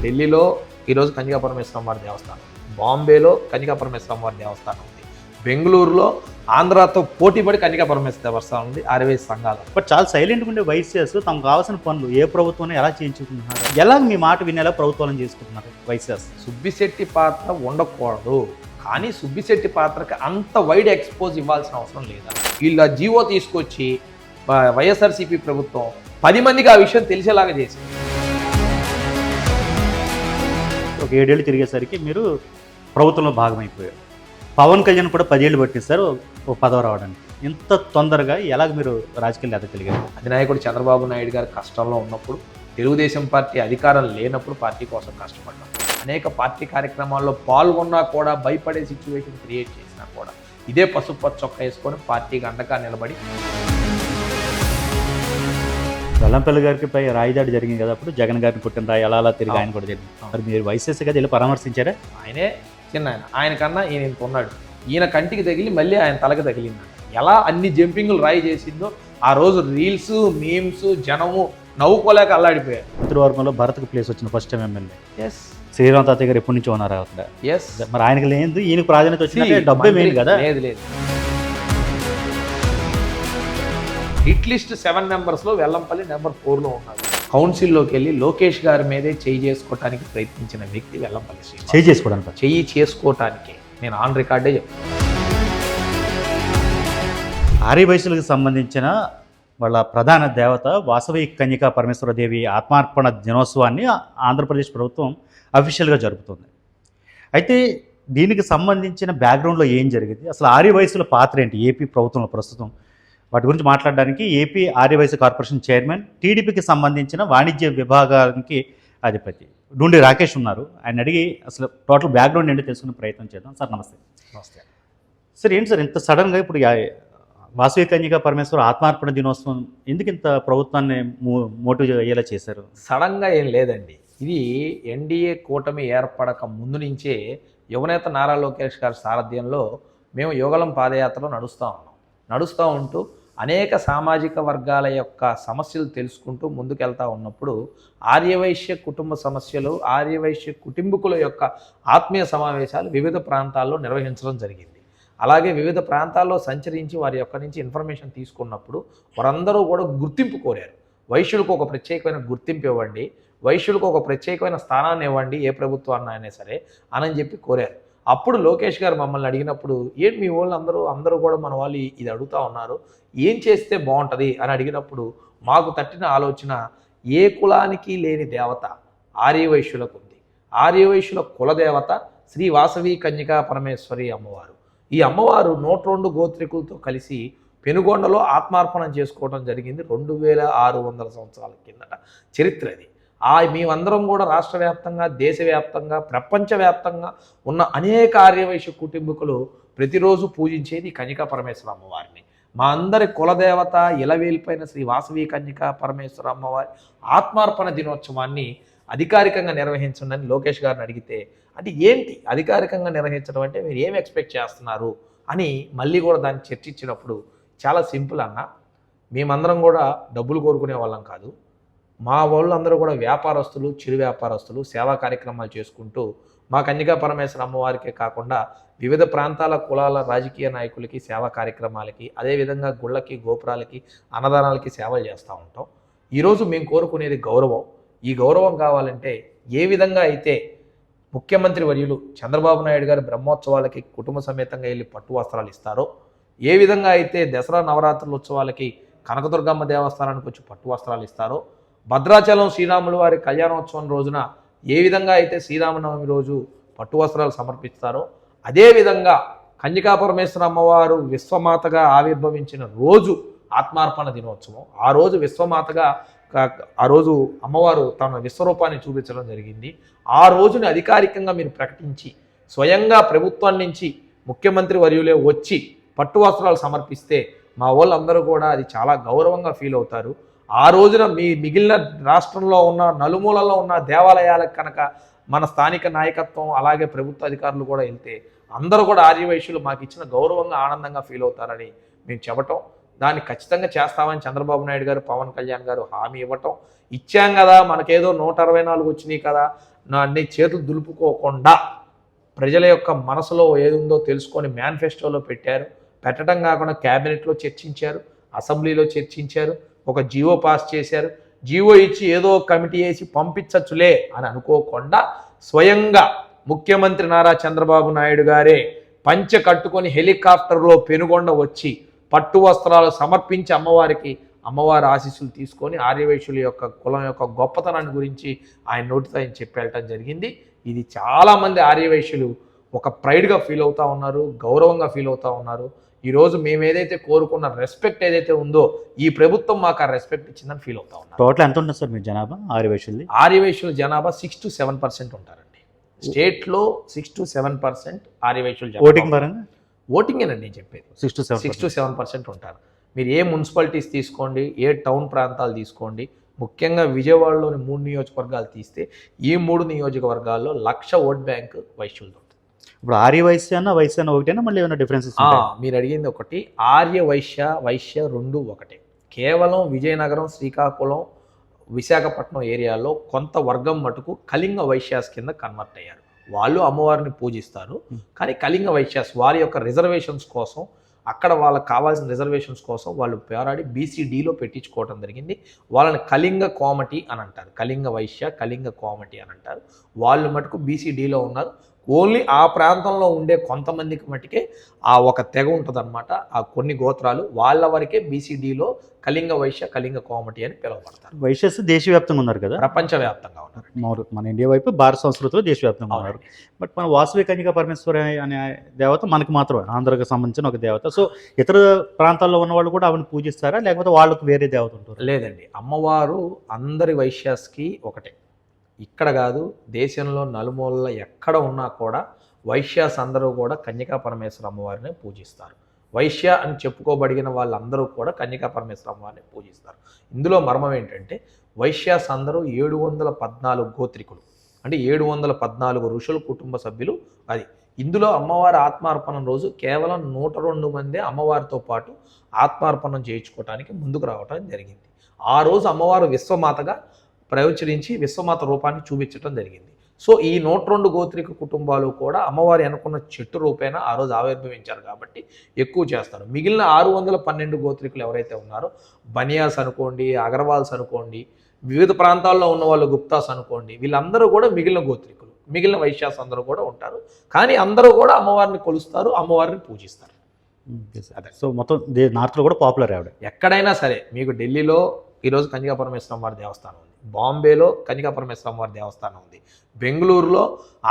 ఢిల్లీలో ఈరోజు కన్యకా పరమేశ్వరం వారి దేవస్థానం, బాంబేలో కన్యకా పరమేశ్వరం వారి దేవస్థానం ఉంది, బెంగళూరులో ఆంధ్రాతో పోటీపడి కన్యకా పరమేశ్వర దేవస్థానం ఉంది, 60 సంఘాలు. బట్ చాలా సైలెంట్గా ఉండే వైశ్యాస్ తమకు కావాల్సిన పనులు ఏ ప్రభుత్వం ఎలా చేయించుకుంటున్నారు, ఎలా మీ మాట వినేలా ప్రభుత్వాలను చేసుకుంటున్నారు వైశ్యాస్? సుబ్బిశెట్టి పాత్ర ఉండకూడదు, కానీ సుబ్బిశెట్టి పాత్రకి అంత వైడ్ ఎక్స్పోజ్ ఇవ్వాల్సిన అవసరం లేదా? వీళ్ళ జీవో తీసుకొచ్చి వైఎస్ఆర్సీపీ ప్రభుత్వం 10 మందికి ఆ విషయం తెలిసేలాగా చేసింది. ఒక 7 ఏళ్ళు తిరిగేసరికి మీరు ప్రభుత్వంలో భాగమైపోయారు. పవన్ కళ్యాణ్ కూడా 10 ఏళ్ళు పట్టిస్తారు ఒక పదవి రావడానికి. ఇంత తొందరగా ఎలాగ మీరు రాజకీయాలు ఎదగలిగారు? అధినాయకుడు చంద్రబాబు నాయుడు గారు కష్టంలో ఉన్నప్పుడు, తెలుగుదేశం పార్టీ అధికారం లేనప్పుడు పార్టీ కోసం కష్టపడ్డాం. అనేక పార్టీ కార్యక్రమాల్లో పాల్గొన్నా కూడా భయపడే సిచ్యువేషన్ క్రియేట్ చేసినా కూడా ఇదే పసుపు చొక్కా వేసుకొని పార్టీకి అండగా నిలబడి. వెల్లంపల్లి గారికి పై రాయిదాడి జరిగింది కదా, అప్పుడు జగన్ గారిని పుట్టిన రాయి అలా తిరిగి ఆయన కూడా జరిగింది. మరి మీరు వైసీసీ కదా వెళ్ళి పరామర్శించారా? ఆయనే చిన్న ఆయన కన్నా ఈయన ఇంత ఉన్నాడు, ఈయన కంటికి తగిలి మళ్ళీ ఆయన తలకి తగిలింది. ఎలా అన్ని జంపింగ్లు రాయి చేసిందో ఆ రోజు రీల్స్, మీమ్స్, జనము నవ్వుకోలేక అల్లాడిపోయారు. మంత్రివర్గంలో భరత్కు ప్లేస్ వచ్చిన first time MLA. S. Sriram తాతయ్య గారు ఎప్పటి నుంచో ఉన్నారు అక్కడ. ఎస్. మరి ఆయనకు లేదు, ఈయనకు ప్రాధాన్యత వచ్చిందంటే డబ్బే మెయిన్ కదా? లేదు. హిట్ లిస్ట్ 7 మెంబర్స్లో వెల్లంపల్లి నెంబర్ 4లో ఉన్నారు. కౌన్సిల్లోకి వెళ్ళి లోకేష్ గారి మీదే చేయి చేసుకోవడానికి ప్రయత్నించిన వ్యక్తి వెల్లంపల్లి శ్రీనివాస్. చెయ్యి చేసుకోవటానికి నేను ఆన్ రికార్డే చెప్తాను. ఆర్య వయసులకు సంబంధించిన వాళ్ళ ప్రధాన దేవత వాసవి కన్యకా పరమేశ్వర దేవి ఆత్మార్పణ దినోత్సవాన్ని ఆంధ్రప్రదేశ్ ప్రభుత్వం అఫీషియల్గా జరుపుతుంది. అయితే దీనికి సంబంధించిన బ్యాక్గ్రౌండ్లో ఏం జరిగింది, అసలు ఆర్య వయసుల పాత్ర ఏంటి ఏపీ ప్రభుత్వంలో ప్రస్తుతం, వాటి గురించి మాట్లాడడానికి ఏపీ ఆర్య వయసు కార్పొరేషన్ చైర్మన్, టీడీపీకి సంబంధించిన వాణిజ్య విభాగానికి అధిపతి డూండి రాకేష్ ఉన్నారు. ఆయన అడిగి అసలు టోటల్ బ్యాక్గ్రౌండ్ ఏంటో తెలుసుకునే ప్రయత్నం చేద్దాం. సార్ నమస్తే. నమస్తే సార్. ఏంటి సార్ ఇంత సడన్గా ఇప్పుడు వాసవి కన్యకా పరమేశ్వర ఆత్మార్పణ దినోత్సవం ఎందుకు ఇంత ప్రభుత్వాన్ని మోటివ్ అయ్యేలా చేశారు? సడన్గా ఏం లేదండి, ఇది ఎన్డీఏ కూటమి ఏర్పడక ముందు నుంచే యువనేత నారా లోకేష్ గారి సారథ్యంలో మేము యువగలం పాదయాత్రలో నడుస్తూ ఉంటూ అనేక సామాజిక వర్గాల యొక్క సమస్యలు తెలుసుకుంటూ ముందుకెళ్తూ ఉన్నప్పుడు ఆర్యవైశ్య కుటుంబ సమస్యలు, ఆర్యవైశ్య కుటుంబకుల యొక్క ఆత్మీయ సమావేశాలు వివిధ ప్రాంతాల్లో నిర్వహించడం జరిగింది. అలాగే వివిధ ప్రాంతాల్లో సంచరించి వారి యొక్క నుంచి ఇన్ఫర్మేషన్ తీసుకున్నప్పుడు వారందరూ కూడా గుర్తింపు కోరారు. వైశ్యులకు ఒక ప్రత్యేకమైన గుర్తింపు ఇవ్వండి, వైశ్యులకు ఒక ప్రత్యేకమైన స్థానాన్ని ఇవ్వండి ఏ ప్రభుత్వాన్ని అయినా సరే అని చెప్పి కోరారు. అప్పుడు లోకేష్ గారు మమ్మల్ని అడిగినప్పుడు ఏంటి మీ వాళ్ళు అందరూ కూడా మన వాళ్ళు ఇది అడుగుతూ ఉన్నారు, ఏం చేస్తే బాగుంటుంది అని అడిగినప్పుడు మాకు తట్టిన ఆలోచన ఏ కులానికి లేని దేవత ఆర్యవైశ్యులకు ఉంది. ఆర్యవైశ్యుల కులదేవత శ్రీ వాసవి కన్యకా పరమేశ్వరి అమ్మవారు. ఈ అమ్మవారు 102 గోత్రికులతో కలిసి పెనుగొండలో ఆత్మార్పణం చేసుకోవడం జరిగింది 2600 సంవత్సరాల కిందట. చరిత్ర అది. మేమందరం కూడా రాష్ట్ర వ్యాప్తంగా, దేశవ్యాప్తంగా, ప్రపంచవ్యాప్తంగా ఉన్న అనేక ఆర్యవైశ్య కుటుంబకులు ప్రతిరోజు పూజించేది కన్యకా పరమేశ్వర అమ్మవారిని. మా అందరి కులదేవత ఇలవేలిపైన శ్రీ వాసవి కన్యకా పరమేశ్వర అమ్మవారి ఆత్మార్పణ దినోత్సవాన్ని అధికారికంగా నిర్వహించండి అని లోకేష్ గారిని అడిగితే, అంటే ఏంటి అధికారికంగా నిర్వహించడం అంటే మీరు ఏం ఎక్స్పెక్ట్ చేస్తున్నారు అని మళ్ళీ కూడా దాన్ని చర్చించినప్పుడు చాలా సింపుల్ అన్న, మేమందరం కూడా డబ్బులు కోరుకునే వాళ్ళం కాదు, మా వాళ్ళందరూ కూడా వ్యాపారస్తులు, చిరు వ్యాపారస్తులు, సేవా కార్యక్రమాలు చేసుకుంటూ మా కన్యకా పరమేశ్వర అమ్మవారికే కాకుండా వివిధ ప్రాంతాల కులాల రాజకీయ నాయకులకి సేవా కార్యక్రమాలకి, అదేవిధంగా గుళ్ళకి, గోపురాలకి, అన్నదానాలకి సేవలు చేస్తూ ఉంటాం. ఈరోజు మేము కోరుకునేది గౌరవం. ఈ గౌరవం కావాలంటే ఏ విధంగా అయితే ముఖ్యమంత్రి వర్యులు చంద్రబాబు నాయుడు గారు బ్రహ్మోత్సవాలకి కుటుంబ సమేతంగా వెళ్ళి పట్టు వస్త్రాలు ఇస్తారో, ఏ విధంగా అయితే దసరా నవరాత్రుల ఉత్సవాలకి కనకదుర్గమ్మ దేవస్థానానికి వచ్చి పట్టు వస్త్రాలు ఇస్తారో, భద్రాచలం శ్రీరాముల వారి కళ్యాణోత్సవం రోజున ఏ విధంగా అయితే శ్రీరామనవమి రోజు పట్టు వస్త్రాలు సమర్పిస్తారో, అదేవిధంగా కన్యకా పరమేశ్వర అమ్మవారు విశ్వమాతగా ఆవిర్భవించిన రోజు ఆత్మార్పణ దినోత్సవం. ఆ రోజు విశ్వమాతగా ఆ రోజు అమ్మవారు తన విశ్వరూపాన్ని చూపించడం జరిగింది. ఆ రోజుని అధికారికంగా మీరు ప్రకటించి స్వయంగా ప్రభుత్వం నుంచి ముఖ్యమంత్రి వర్యులే వచ్చి పట్టు వస్త్రాలు సమర్పిస్తే మా వాళ్ళందరూ కూడా అది చాలా గౌరవంగా ఫీల్ అవుతారు. ఆ రోజున మిగిలిన రాష్ట్రంలో ఉన్న నలుమూలలో ఉన్న దేవాలయాలకు కనుక మన స్థానిక నాయకత్వం అలాగే ప్రభుత్వ అధికారులు కూడా వెళ్తే అందరూ కూడా ఆర్యవైశ్యులు మాకు ఇచ్చిన గౌరవంగా ఆనందంగా ఫీల్ అవుతారని మేము చెప్పటం, దాన్ని ఖచ్చితంగా చేస్తామని చంద్రబాబు నాయుడు గారు, పవన్ కళ్యాణ్ గారు హామీ ఇవ్వటం, ఇచ్చాం కదా మనకేదో 164 వచ్చినాయి కదా, అన్ని చేతులు దులుపుకోకుండా ప్రజల యొక్క మనసులో ఏదుందో తెలుసుకొని మేనిఫెస్టోలో పెట్టారు. పెట్టడం కాకుండా క్యాబినెట్లో చర్చించారు, అసెంబ్లీలో చర్చించారు, ఒక జీవో పాస్ చేశారు. జీవో ఇచ్చి ఏదో కమిటీ వేసి పంపించచ్చులే అని అనుకోకుండా స్వయంగా ముఖ్యమంత్రి నారా చంద్రబాబు నాయుడు గారే పంచె కట్టుకొని హెలికాప్టర్లో పెనుగొండ వచ్చి పట్టు వస్త్రాలు సమర్పించి అమ్మవారి ఆశీస్సులు తీసుకొని ఆర్యవైశ్యుల యొక్క కులం యొక్క గొప్పతనాన్ని గురించి ఆయన నోటితో ఆయన చెప్పి వెళ్ళటం జరిగింది. ఇది చాలామంది ఆర్యవైశ్యులు ఒక ప్రైడ్గా ఫీల్ అవుతూ ఉన్నారు, గౌరవంగా ఫీల్ అవుతూ ఉన్నారు. ఈరోజు మేము ఏదైతే కోరుకున్న రెస్పెక్ట్ ఏదైతే ఉందో ఈ ప్రభుత్వం మాకు ఆ రెస్పెక్ట్ ఇచ్చిందని ఫీల్ అవుతా ఉన్నారు. టోటల్ ఎంత ఉంటుంది సార్ మీ జనాభా ఆర్యవైశ్యుల జనాభా 6 to 7% ఉంటారండి. స్టేట్లో 6 to 7% ఆర్యవైశ్యులు. ఓటింగ్ పరంగా ఓటింగేనండి నేను చెప్పేది. 6 to 7% ఉంటారు. మీరు ఏ మున్సిపాలిటీస్ తీసుకోండి, ఏ టౌన్ ప్రాంతాలు తీసుకోండి, ముఖ్యంగా విజయవాడలోని 3 నియోజకవర్గాలు తీస్తే ఈ 3 నియోజకవర్గాల్లో 1,00,000 ఓట్ బ్యాంక్ వైశ్యులతో. ఇప్పుడు ఆర్య వైశ్య ఒకటేనా, మళ్ళీ ఏమైనా డిఫరెన్సెస్? మీరు అడిగింది ఒకటి. ఆర్య వైశ్య 2 ఒకటే. కేవలం విజయనగరం, శ్రీకాకుళం, విశాఖపట్నం ఏరియాలో కొంత వర్గం మటుకు కళింగ వైశ్యాస్ కింద కన్వర్ట్ అయ్యారు. వాళ్ళు అమ్మవారిని పూజిస్తారు, కానీ కళింగ వైశ్యాస్ వారి యొక్క రిజర్వేషన్స్ కోసం, అక్కడ వాళ్ళకి కావాల్సిన రిజర్వేషన్స్ కోసం వాళ్ళు పోరాడి బీసీడీలో పెట్టించుకోవడం జరిగింది. వాళ్ళని కళింగ కోమటి అని అంటారు. కళింగ వైశ్య, కళింగ కోమటి అని అంటారు. వాళ్ళు మటుకు బీసీడీలో ఉన్నారు. ఓన్లీ ఆ ప్రాంతంలో ఉండే కొంతమందికి మటుకే ఆ ఒక తెగ ఉంటుందన్నమాట. ఆ కొన్ని గోత్రాలు వాళ్ళ వరకే బీసీడీలో కళింగ వైశ్య, కళింగ కోమటి అని పిలువబడతారు. వైశ్యస్ దేశవ్యాప్తంగా ఉన్నారు కదా, ప్రపంచవ్యాప్తంగా ఉన్నారు. మన ఇండియా వైపు భారత సంస్కృతిలో దేశవ్యాప్తంగా ఉన్నారు. బట్ మన వాసవి కన్యకా పరమేశ్వరి అనే దేవత మనకి మాత్రమే ఆంధ్రాకి సంబంధించిన ఒక దేవత. సో ఇతర ప్రాంతాల్లో ఉన్న వాళ్ళు కూడా ఆవిడని పూజిస్తారా, లేకపోతే వాళ్ళకు వేరే దేవత ఉంటారు? లేదండి, అమ్మవారు అందరి వైశ్యాస్కి ఒకటే. ఇక్కడ కాదు, దేశంలో నలుమూలల ఎక్కడ ఉన్నా కూడా వైశ్యాస్ అందరూ కూడా కన్యకా పరమేశ్వర అమ్మవారిని పూజిస్తారు. వైశ్య అని చెప్పుకోబడిన వాళ్ళందరూ కూడా కన్యకా పరమేశ్వర అమ్మవారిని పూజిస్తారు. ఇందులో మర్మం ఏంటంటే వైశ్యాస్ అందరూ 714 గోత్రికులు, అంటే 714 ఋషుల కుటుంబ సభ్యులు. అది ఇందులో అమ్మవారి ఆత్మార్పణం రోజు కేవలం 102 మంది అమ్మవారితో పాటు ఆత్మార్పణం చేయించుకోవడానికి ముందుకు రావడం జరిగింది. ఆ రోజు అమ్మవారు విశ్వమాతగా ప్రవచరించి విశ్వమాత రూపాన్ని చూపించడం జరిగింది. సో ఈ 102 గోత్రిక కుటుంబాలు కూడా అమ్మవారి అనుకున్న చెట్టు రూపేణ ఆ రోజు ఆవిర్భవించారు కాబట్టి ఎక్కువ చేస్తారు. మిగిలిన 612 గోత్రికులు ఎవరైతే ఉన్నారో, బనియాస్ అనుకోండి, అగర్వాల్స్ అనుకోండి, వివిధ ప్రాంతాల్లో ఉన్న వాళ్ళు గుప్తాస్ అనుకోండి, వీళ్ళందరూ కూడా మిగిలిన గోత్రికులు, మిగిలిన వైశ్యాస్ అందరూ కూడా ఉంటారు. కానీ అందరూ కూడా అమ్మవారిని కొలుస్తారు, అమ్మవారిని పూజిస్తారు. అదే. సో మొత్తం నార్త్లో కూడా పాపులర్ ఆవిడ. ఎక్కడైనా సరే, మీకు ఢిల్లీలో ఈరోజు కన్యకా పరమేశ్వరం వారి దేవస్థానం ఉంది, బాంబేలో కన్యకా పరమేశ్వరం వారి దేవస్థానం ఉంది, బెంగళూరులో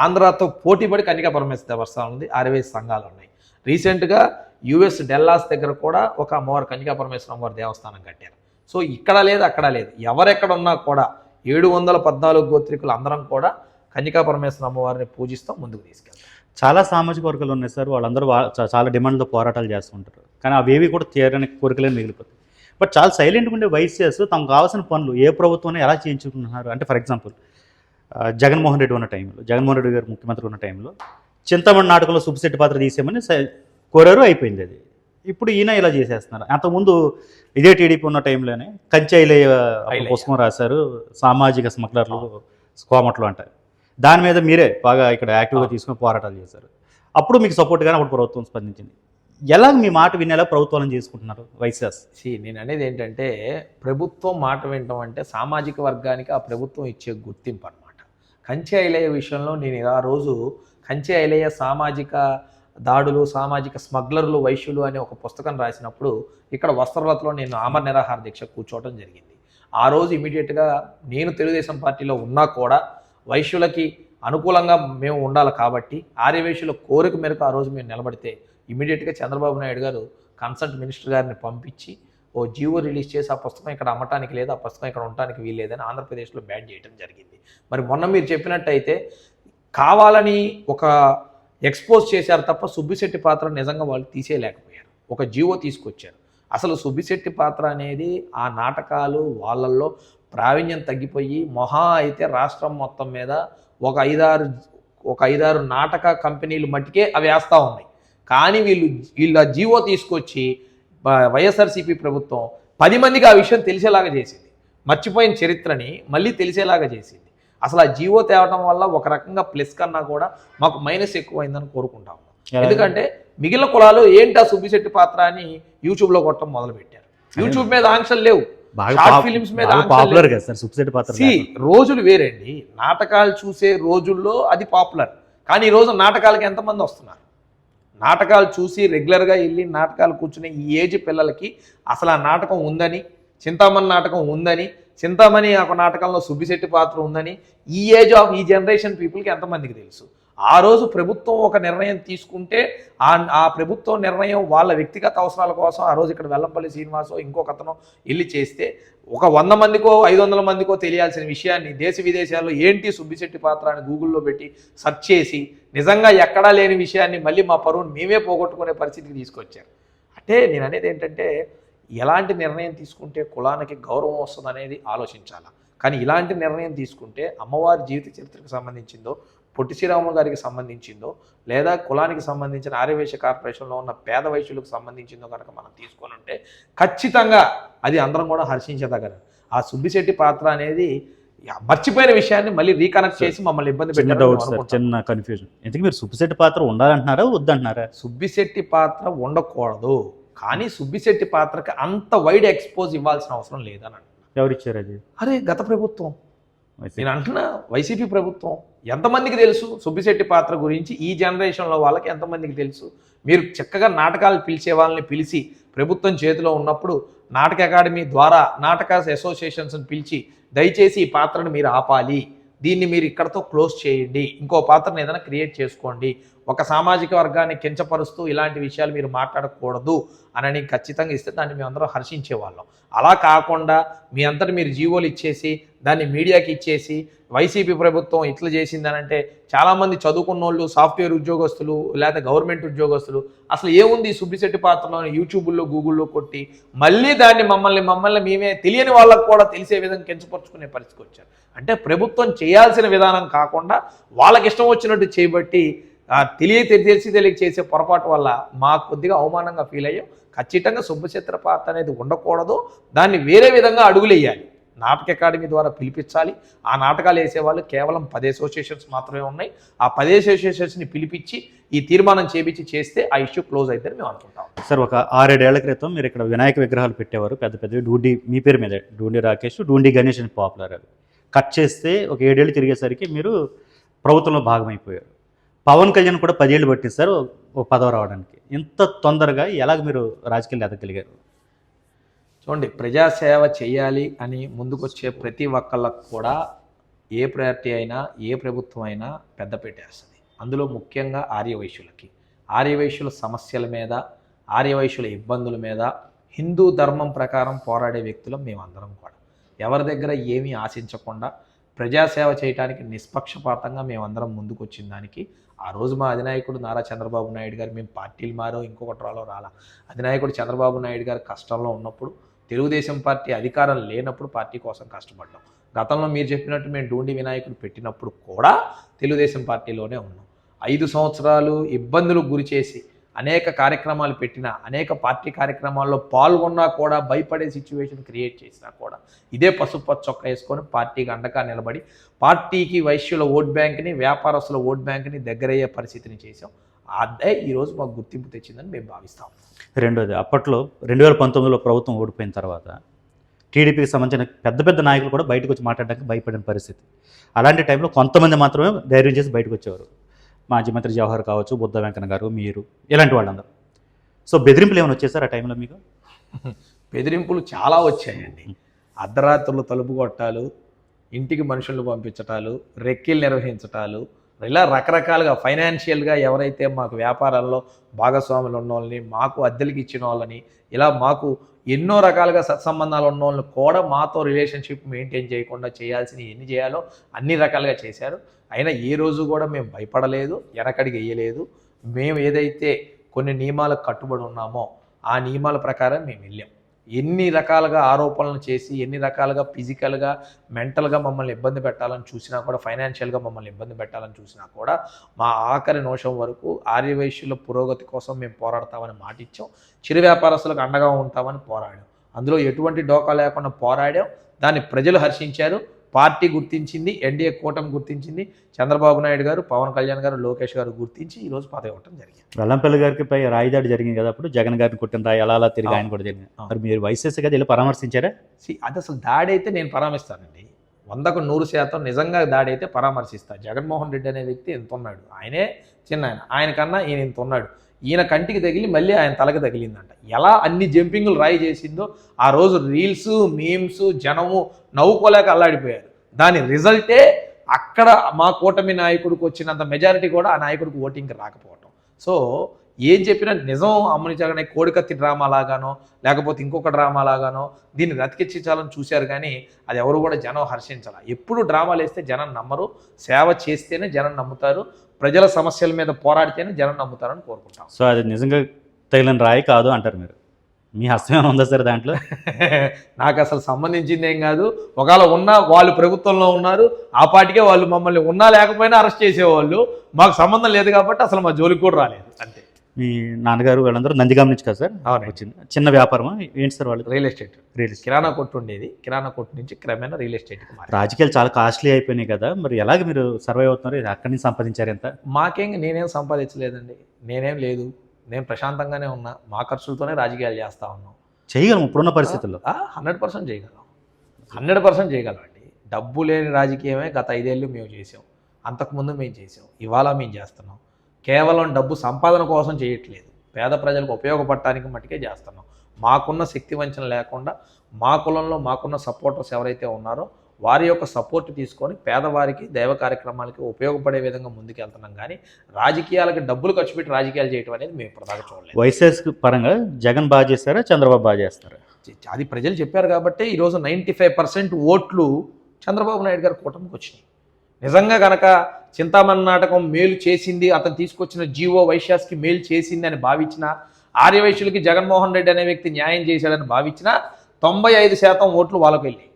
ఆంధ్రాతో పోటీపడి కన్యకా పరమేశ్వర దేవస్థానం ఉంది, 60 సంఘాలు ఉన్నాయి. రీసెంట్గా యుఎస్ డెల్లాస్ దగ్గర కూడా ఒక అమ్మవారి కన్యకా పరమేశ్వరం వారి దేవస్థానం కట్టారు. సో ఇక్కడ లేదు, అక్కడ లేదు, ఎవరెక్కడ ఉన్నా కూడా 714 గోత్రికులు అందరం కూడా కన్యకా పరమేశ్వర అమ్మవారిని పూజిస్తాం, ముందుకు తీసుకెళ్తాం. చాలా సామాజిక వర్గాలు ఉన్నాయి సార్, వాళ్ళందరూ చాలా డిమాండ్తో పోరాటాలు చేస్తుంటారు, కానీ అవేవి కూడా తీరని కోరికలే మిగిలిపోతాయి. బట్ చాలా సైలెంట్గా ఉండే వైశ్యాస్ తమకు కావాల్సిన పనులు ఏ ప్రభుత్వం ఎలా చేయించుకుంటున్నారు అంటే, ఫర్ ఎగ్జాంపుల్ జగన్మోహన్ రెడ్డి ఉన్న టైంలో, జగన్మోహన్ రెడ్డి గారు ముఖ్యమంత్రి ఉన్న టైంలో చింతమణి నాటకంలో సుబ్బిశెట్టి పాత్ర తీసేయమని కోరారు, అయిపోయింది అది. ఇప్పుడు ఈయన ఇలా చేసేస్తున్నారు. అంతకుముందు ఇదే టీడీపీ ఉన్న టైంలోనే కంచె పుస్తకం రాశారు, సామాజిక స్మగ్లర్లు కోమట్లు అంటారు. దాని మీద మీరే బాగా ఇక్కడ యాక్టివ్గా తీసుకుని పోరాటాలు చేశారు. అప్పుడు మీకు సపోర్ట్గానే అప్పుడు ప్రభుత్వం స్పందించింది. ఎలా మీ మాట వినేలా ప్రభుత్వాలను చేసుకుంటున్నారు వైశ్యాస్? నేను అనేది ఏంటంటే, ప్రభుత్వం మాట వినటం అంటే సామాజిక వర్గానికి ఆ ప్రభుత్వం ఇచ్చే గుర్తింపు అనమాట. కంచె ఐలయ్య విషయంలో నేను ఆ రోజు కంచె ఐలయ్య సామాజిక దాడులు, సామాజిక స్మగ్లర్లు, వైశ్యులు అనే ఒక పుస్తకం రాసినప్పుడు ఇక్కడ వస్త్రలతలో నేను ఆమర నిరాహార దీక్ష కూర్చోవడం జరిగింది. ఆ రోజు ఇమీడియట్గా నేను తెలుగుదేశం పార్టీలో ఉన్నా కూడా వైశ్యులకి అనుకూలంగా మేము ఉండాలి కాబట్టి ఆర్యవైశ్యుల కోరిక మేరకు ఆ రోజు మేము నిలబడితే ఇమీడియట్గా చంద్రబాబు నాయుడు గారు కన్సల్ట్ మినిస్టర్ గారిని పంపించి ఓ జీవో రిలీజ్ చేసి ఆ పుస్తకం ఇక్కడ అమ్మటానికి లేదు, ఆ పుస్తకం ఇక్కడ ఉండటానికి వీల్లేదని ఆంధ్రప్రదేశ్లో బ్యాన్ చేయడం జరిగింది. మరి మొన్న మీరు చెప్పినట్టయితే కావాలని ఒక ఎక్స్పోజ్ చేశారు తప్ప సుబ్బిశెట్టి పాత్ర నిజంగా వాళ్ళు తీసేయలేకపోయారు. ఒక జీవో తీసుకొచ్చారు. అసలు సుబ్బిశెట్టి పాత్ర అనేది ఆ నాటకాలు వాళ్ళల్లో ప్రావీణ్యం తగ్గిపోయి మహా అయితే రాష్ట్రం మొత్తం మీద ఒక ఐదారు నాటక కంపెనీలు మట్టుకే అవి వేస్తూ ఉన్నాయి. కానీ వీళ్ళ జీవో తీసుకొచ్చి వైఎస్ఆర్సీపీ ప్రభుత్వం 10 మందికి ఆ విషయం తెలిసేలాగా చేసింది. మర్చిపోయిన చరిత్రని మళ్ళీ తెలిసేలాగా చేసింది. అసలు ఆ జీవో తేవడం వల్ల ఒక రకంగా ప్లస్ కన్నా కూడా మాకు మైనస్ ఎక్కువైందని కోరుకుంటాము. ఎందుకంటే మిగిలిన కులాలు ఏంటి ఆ సుబ్బిశెట్టి పాత్ర అని యూట్యూబ్లో కొట్టడం మొదలుపెట్టారు. యూట్యూబ్ మీద ఆంక్షలు లేవు, షార్ట్ ఫిలిమ్స్ మీద పాపులర్ కదా సార్ సుబ్బిశెట్టి పాత్ర. రోజులు వేరండి. నాటకాలు చూసే రోజుల్లో అది పాపులర్, కానీ ఈ రోజు నాటకాలకి ఎంతమంది వస్తున్నారు? నాటకాలు చూసి రెగ్యులర్గా వెళ్ళి నాటకాలు కూర్చునే ఈ ఏజ్ పిల్లలకి అసలు ఆ నాటకం ఉందని, చింతామణి నాటకం ఉందని, చింతామణి ఒక నాటకంలో సుబ్బిశెట్టి పాత్ర ఉందని ఈ ఏజ్ ఆఫ్ ఈ జనరేషన్ పీపుల్కి ఎంతమందికి తెలుసు? ఆ రోజు ప్రభుత్వం ఒక నిర్ణయం తీసుకుంటే ఆ ప్రభుత్వం నిర్ణయం వాళ్ళ వ్యక్తిగత అవసరాల కోసం ఆ రోజు ఇక్కడ వెల్లంపల్లి శ్రీనివాసో ఇంకొక అతను వెళ్ళి చేస్తే ఒక 100 మందికో 500 మందికో తెలియాల్సిన విషయాన్ని దేశ విదేశాల్లో ఏంటి సుబ్బిశెట్టి పాత్ర అని గూగుల్లో పెట్టి సెర్చ్ చేసి నిజంగా ఎక్కడా లేని విషయాన్ని మళ్ళీ మా పరువుని మేమే పోగొట్టుకునే పరిస్థితికి తీసుకొచ్చారు. అంటే నేను అనేది ఏంటంటే ఎలాంటి నిర్ణయం తీసుకుంటే కులానికి గౌరవం వస్తుంది అనేది ఆలోచించాలి. కానీ ఇలాంటి నిర్ణయం తీసుకుంటే అమ్మవారి జీవిత చరిత్రకు సంబంధించిందో, పొట్టి శ్రీరాములు గారికి సంబంధించిందో, లేదా కులానికి సంబంధించిన ఆర్యవైశ్య కార్పొరేషన్లో ఉన్న పేద వైశ్యులకు సంబంధించిందో కనుక మనం తీసుకొని ఉంటే ఖచ్చితంగా అది అందరం కూడా హర్షించదగదు. ఆ సుబ్బిశెట్టి పాత్ర అనేది మర్చిపోయిన విషయాన్ని మళ్ళీ రీకనెక్ట్ చేసి మమ్మల్ని ఇబ్బంది పెట్టారు. చిన్న కన్ఫ్యూజన్. ఎందుకు మీరు సుబ్బిశెట్టి పాత్ర ఉండాలంటున్నారా వద్దంటున్నారా? సుబ్బిశెట్టి పాత్ర ఉండకూడదు, కానీ సుబ్బిశెట్టి పాత్రకి అంత వైడ్ ఎక్స్పోజ్ ఇవ్వాల్సిన అవసరం లేదని అంటున్నా. ఎవరిచ్చారు అది? అరే గత ప్రభుత్వం, నేను అంటున్నా వైసీపీ ప్రభుత్వం. ఎంతమందికి తెలుసు సుబ్బిశెట్టి పాత్ర గురించి? ఈ జనరేషన్లో వాళ్ళకి ఎంతమందికి తెలుసు? మీరు చక్కగా నాటకాలు పిలిచే వాళ్ళని పిలిచి ప్రభుత్వం చేతిలో ఉన్నప్పుడు నాటక అకాడమీ ద్వారా నాటక అసోసియేషన్స్ని పిలిచి దయచేసి ఈ పాత్రను మీరు ఆపాలి, దీన్ని మీరు ఇక్కడతో క్లోజ్ చేయండి, ఇంకో పాత్రను ఏదైనా క్రియేట్ చేసుకోండి, ఒక సామాజిక వర్గాన్ని కించపరుస్తూ ఇలాంటి విషయాలు మీరు మాట్లాడకూడదు అని ఖచ్చితంగా ఇస్తే దాన్ని మేమందరం హర్షించేవాళ్ళం. అలా కాకుండా మీ అంతటి మీరు జీవోలు ఇచ్చేసి దాన్ని మీడియాకి ఇచ్చేసి వైసీపీ ప్రభుత్వం ఇట్లా చేసిందనంటే చాలామంది చదువుకున్న వాళ్ళు, సాఫ్ట్వేర్ ఉద్యోగస్తులు లేదా గవర్నమెంట్ ఉద్యోగస్తులు అసలు ఏముంది సుబ్బిశెట్టి పాత్రలో యూట్యూబుల్లో గూగుల్లో కొట్టి మళ్ళీ దాన్ని మమ్మల్ని మేమే తెలియని వాళ్ళకు కూడా తెలిసే విధంగా కించపరుచుకునే పరిస్థితికి వచ్చారు. అంటే ప్రభుత్వం చేయాల్సిన విధానం కాకుండా వాళ్ళకి ఇష్టం వచ్చినట్టు చేయబట్టి తెలియక చేసే పొరపాటు వల్ల మాకు కొద్దిగా అవమానంగా ఫీల్ అయ్యాం. ఖచ్చితంగా సుబ్బిశెట్టి పాత్ర అనేది ఉండకూడదు, దాన్ని వేరే విధంగా అడుగులేయాలి. నాటక అకాడమీ ద్వారా పిలిపించాలి. ఆ నాటకాలు వేసేవాళ్ళు కేవలం 10 అసోసియేషన్స్ మాత్రమే ఉన్నాయి. ఆ 10 అసోసియేషన్స్ని పిలిపించి ఈ తీర్మానం చేపించి చేస్తే ఆ ఇష్యూ క్లోజ్ అవుతుందని మేము అనుకుంటాం. సార్, ఒక 6-7 ఏళ్ల క్రితం మీరు ఇక్కడ వినాయక విగ్రహాలు పెట్టేవారు, పెద్ద పెద్దవి. డూండి మీ పేరు మీద, డూండి రాకేష్, డూండి గణేష్ అని పాపులర్. అవి కట్ చేస్తే ఒక 7 ఏళ్ళు తిరిగేసరికి మీరు ప్రభుత్వంలో భాగమైపోయారు. పవన్ కళ్యాణ్ కూడా 10 ఏళ్ళు పట్టింది సార్ ఒక పదవి రావడానికి. ఇంత తొందరగా ఎలాగ మీరు రాజకీయాలు ఎదగలిగారు? చూడండి, ప్రజాసేవ చేయాలి అని ముందుకొచ్చే ప్రతి ఒక్కళ్ళకు కూడా ఏ పార్టీ అయినా ఏ ప్రభుత్వం అయినా పెద్ద పెట్టేస్తుంది. అందులో ముఖ్యంగా ఆర్యవైశ్యులకి, ఆర్యవైశ్యుల సమస్యల మీద, ఆర్యవైశ్యుల ఇబ్బందుల మీద హిందూ ధర్మం ప్రకారం పోరాడే వ్యక్తులం మేమందరం కూడా. ఎవరి దగ్గర ఏమీ ఆశించకుండా ప్రజాసేవ చేయడానికి నిష్పక్షపాతంగా మేమందరం ముందుకు వచ్చిన దానికి ఆ రోజు మా అధినాయకుడు నారా చంద్రబాబు నాయుడు గారు, మేము పార్టీలు మారో ఇంకొకటి రాలా, అధినాయకుడు చంద్రబాబు నాయుడు గారు కష్టంలో ఉన్నప్పుడు, తెలుగుదేశం పార్టీ అధికారం లేనప్పుడు పార్టీ కోసం కష్టపడ్డాం. గతంలో మీరు చెప్పినట్టు మేము డూండి వినాయకుడు పెట్టినప్పుడు కూడా తెలుగుదేశం పార్టీలోనే ఉన్నాం. 5 సంవత్సరాలు ఇబ్బందులకు గురి చేసి అనేక కార్యక్రమాలు పెట్టినా, అనేక పార్టీ కార్యక్రమాల్లో పాల్గొన్నా కూడా భయపడే సిచ్యువేషన్ క్రియేట్ చేసినా కూడా ఇదే పసుపు చొక్కా వేసుకొని పార్టీకి అండగా నిలబడి పార్టీకి వైశ్యుల ఓట్ బ్యాంక్ని, వ్యాపారస్తుల ఓట్ బ్యాంక్ని దగ్గరయ్యే పరిస్థితిని చేసాం. అదే ఈరోజు మాకు గుర్తింపు తెచ్చిందని మేము భావిస్తాం. రెండోది, అప్పట్లో 2019లో ప్రభుత్వం ఓడిపోయిన తర్వాత టీడీపీకి సంబంధించిన పెద్ద నాయకులు కూడా బయటకు వచ్చి మాట్లాడడానికి భయపడిన పరిస్థితి. అలాంటి టైంలో కొంతమంది మాత్రమే ధైర్యం చేసి బయటకు వచ్చేవారు. మాజీ మంత్రి జవహర్ కావచ్చు, బుద్ధ వెంకన్న గారు, మీరు, ఇలాంటి వాళ్ళందరూ. సో బెదిరింపులు ఏమైనా వచ్చేసారు ఆ టైంలో మీకు? బెదిరింపులు చాలా వచ్చాయండి. అర్ధరాత్రులు తలుపు కొట్టాలు, ఇంటికి మనుషులను పంపించటాలు, రెక్కీలు నిర్వహించటాలు, ఇలా రకరకాలుగా ఫైనాన్షియల్గా ఎవరైతే మాకు వ్యాపారాల్లో భాగస్వాములు ఉన్న వాళ్ళని, మాకు అద్దెలకి ఇచ్చిన వాళ్ళని, ఇలా మాకు ఎన్నో రకాలుగా సత్సంబంధాలు ఉన్న వాళ్ళని కూడా మాతో రిలేషన్షిప్ మెయింటైన్ చేయకుండా చేయాల్సిన ఎన్ని చేయాలో అన్ని రకాలుగా చేశారు. అయినా ఏ రోజు కూడా మేము భయపడలేదు, వెనకడికి వేయలేదు. మేము ఏదైతే కొన్ని నియమాలకు కట్టుబడి ఉన్నామో ఆ నియమాల ప్రకారం మేము వెళ్ళాం. ఎన్ని రకాలుగా ఆరోపణలు చేసి, ఎన్ని రకాలుగా ఫిజికల్గా, మెంటల్గా మమ్మల్ని ఇబ్బంది పెట్టాలని చూసినా కూడా, ఫైనాన్షియల్గా మమ్మల్ని ఇబ్బంది పెట్టాలని చూసినా కూడా మా ఆఖరి నిమిషం వరకు ఆర్యవైశ్యుల పురోగతి కోసం మేము పోరాడతామని మాటిచ్చాం. చిరు వ్యాపారస్తులకు అండగా ఉంటామని పోరాడాం. అందులో ఎటువంటి డోకా లేకుండా పోరాడాం. దాన్ని ప్రజలు హర్షించారు. పార్టీ గుర్తించింది, ఎన్డీఏ కూటమి గుర్తించింది, చంద్రబాబు నాయుడు గారు, పవన్ కళ్యాణ్ గారు, లోకేష్ గారు గుర్తించి ఈరోజు పదవి ఇవ్వటం జరిగింది. వెల్లంపల్లి గారికి పై రాయిదాడి జరిగింది కదా, అప్పుడు జగన్ గారిని కొట్టిన రాయి అలా తిరిగి ఆయన కూడా జరిగింది. మరి మీరు వైసీసీ కదా వెళ్ళి పరామర్శించారా? అది అసలు దాడి అయితే నేను పరామర్శిస్తానండి, 100% నిజంగా దాడి అయితే పరామర్శిస్తాను. జగన్మోహన్ రెడ్డి అనే వ్యక్తి ఎంత ఉన్నాడు, ఆయనే చిన్న ఆయన కన్నా ఈయన ఇంత ఉన్నాడు. ఈయన కంటికి తగిలి మళ్ళీ ఆయన తలకి తగిలిందంట. ఎలా అన్ని జంపింగ్లు రాయి చేసిందో ఆ రోజు రీల్స్, మీమ్స్, జనము నవ్వుకోలేక అల్లాడిపోయారు. దాని రిజల్టే అక్కడ మా కూటమి నాయకుడికి వచ్చినంత మెజారిటీ కూడా ఆ నాయకుడికి ఓటింగ్కి రాకపోవటం. సో ఏం చెప్పినా నిజం అమ్మనిచగానే కోడికత్తి డ్రామా లాగానో లేకపోతే ఇంకొక డ్రామా లాగానో దీన్ని రతికెచ్చించాలని చూశారు, కానీ అది ఎవరు కూడా జనం హర్షించాల. ఎప్పుడు డ్రామాలు వేస్తే జనం నమ్మరు, సేవ చేస్తేనే జనం నమ్ముతారు, ప్రజల సమస్యల మీద పోరాడితేనే జనం నమ్ముతారని కోరుకుంటాం. సో అది నిజంగా తగిలిన రాయి కాదు అంటారు మీరు? మీ హస్తమేమైనా ఉందా సార్ దాంట్లో? నాకు అసలు సంబంధించింది ఏం కాదు. ఒకవేళ ఉన్నా వాళ్ళు ప్రభుత్వంలో ఉన్నారు, ఆ పాటికే వాళ్ళు మమ్మల్ని ఉన్నా లేకపోయినా అరెస్ట్ చేసేవాళ్ళు. మాకు సంబంధం లేదు కాబట్టి అసలు మా జోలికి కూడా రాలేదు. అంతే. మీ నాన్నగారు వీళ్ళందరూ నందిగామ నుంచి కదా సార్ వచ్చింది? చిన్న వ్యాపారమా ఏంటి సార్ వాళ్ళు? రియల్ ఎస్టేట్ కిరాణా కొట్టు ఉండేది, కిరాణా కొట్టు నుంచి క్రమేణా రియల్ ఎస్టేట్కి మారారు. రాజకీయాలు చాలా కాస్ట్లీ అయిపోయినాయి కదా, మరి ఎలాగ మీరు సర్వైవ్ అవుతున్నారు? అక్కడి నుంచి సంపాదించారు ఎంత? నేనేం సంపాదించలేదండి, నేనేం లేదు, నేను ప్రశాంతంగానే ఉన్నా. మా ఖర్చులతోనే రాజకీయాలు చేస్తూ ఉన్నాం. చేయగలం ఇప్పుడున్న పరిస్థితుల్లో? 100% చేయగలం, 100% చేయగలం అండి. డబ్బు లేని రాజకీయమే గత 5 ఏళ్ళు మేము చేసాం, అంతకుముందు మేము చేసాం, ఇవాళ మేము చేస్తున్నాం. కేవలం డబ్బు సంపాదన కోసం చేయట్లేదు, పేద ప్రజలకు ఉపయోగపడటానికి మట్టుకే చేస్తున్నాం. మాకున్న శక్తి వంచన లేకుండా మా కులంలో మాకున్న సపోర్టర్స్ ఎవరైతే ఉన్నారో వారి యొక్క సపోర్ట్ తీసుకొని పేదవారికి దైవ కార్యక్రమాలకి ఉపయోగపడే విధంగా ముందుకెళ్తున్నాం. కానీ రాజకీయాలకి డబ్బులు ఖర్చు పెట్టి రాజకీయాలు చేయడం అనేది మేము ప్రధాన చూడలేదు. వైఎస్ఆర్ పరంగా జగన్ బాగా చేస్తారా, చంద్రబాబు బాగా చేస్తారా? అది ప్రజలు చెప్పారు కాబట్టి ఈరోజు 95% ఓట్లు చంద్రబాబు నాయుడు గారి కూటమికి వచ్చినాయి. నిజంగా కనుక చింతామణి నాటకం మేలు చేసింది, అతను తీసుకొచ్చిన జీవో వైశ్యాస్కి మేలు చేసింది అని భావించిన, ఆర్యవైశ్యులకి జగన్మోహన్ రెడ్డి అనే వ్యక్తి న్యాయం చేశాడని భావించిన 95% ఓట్లు వాళ్ళకి వెళ్ళి,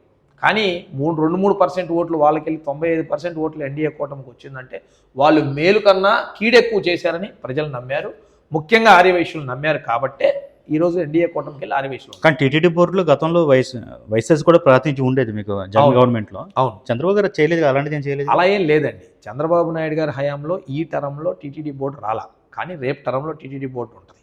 కానీ 2-3% ఓట్లు వాళ్ళకి వెళ్ళి 95% ఓట్లు ఎన్డీఏ కూటమికి వచ్చిందంటే వాళ్ళు మేలు కన్నా కీడెక్కువ చేశారని ప్రజలు నమ్మారు. ముఖ్యంగా ఆర్యవైశ్యులు నమ్మారు కాబట్టే ఈరోజు ఎన్డీఏ కూటమికి వెళ్ళి ఆర్యవైశ్యులు. కానీ టీటీడీ బోర్డులో గతంలో వైఎస్ఆర్ కూడా ప్రాతినిధ్యం ఉండేది మీకు జగన్ గవర్నమెంట్లో. అవును, చంద్రబాబు గారు చేయలేదు, అలాంటిది ఏం చేయలేదు. అలా ఏం లేదండి, చంద్రబాబు నాయుడు గారి హయాంలో ఈ టర్మ్లో టీటీడీ బోర్డు రాలా, కానీ రేపు టర్మ్లో టీటీడీ బోర్డు ఉంటుంది.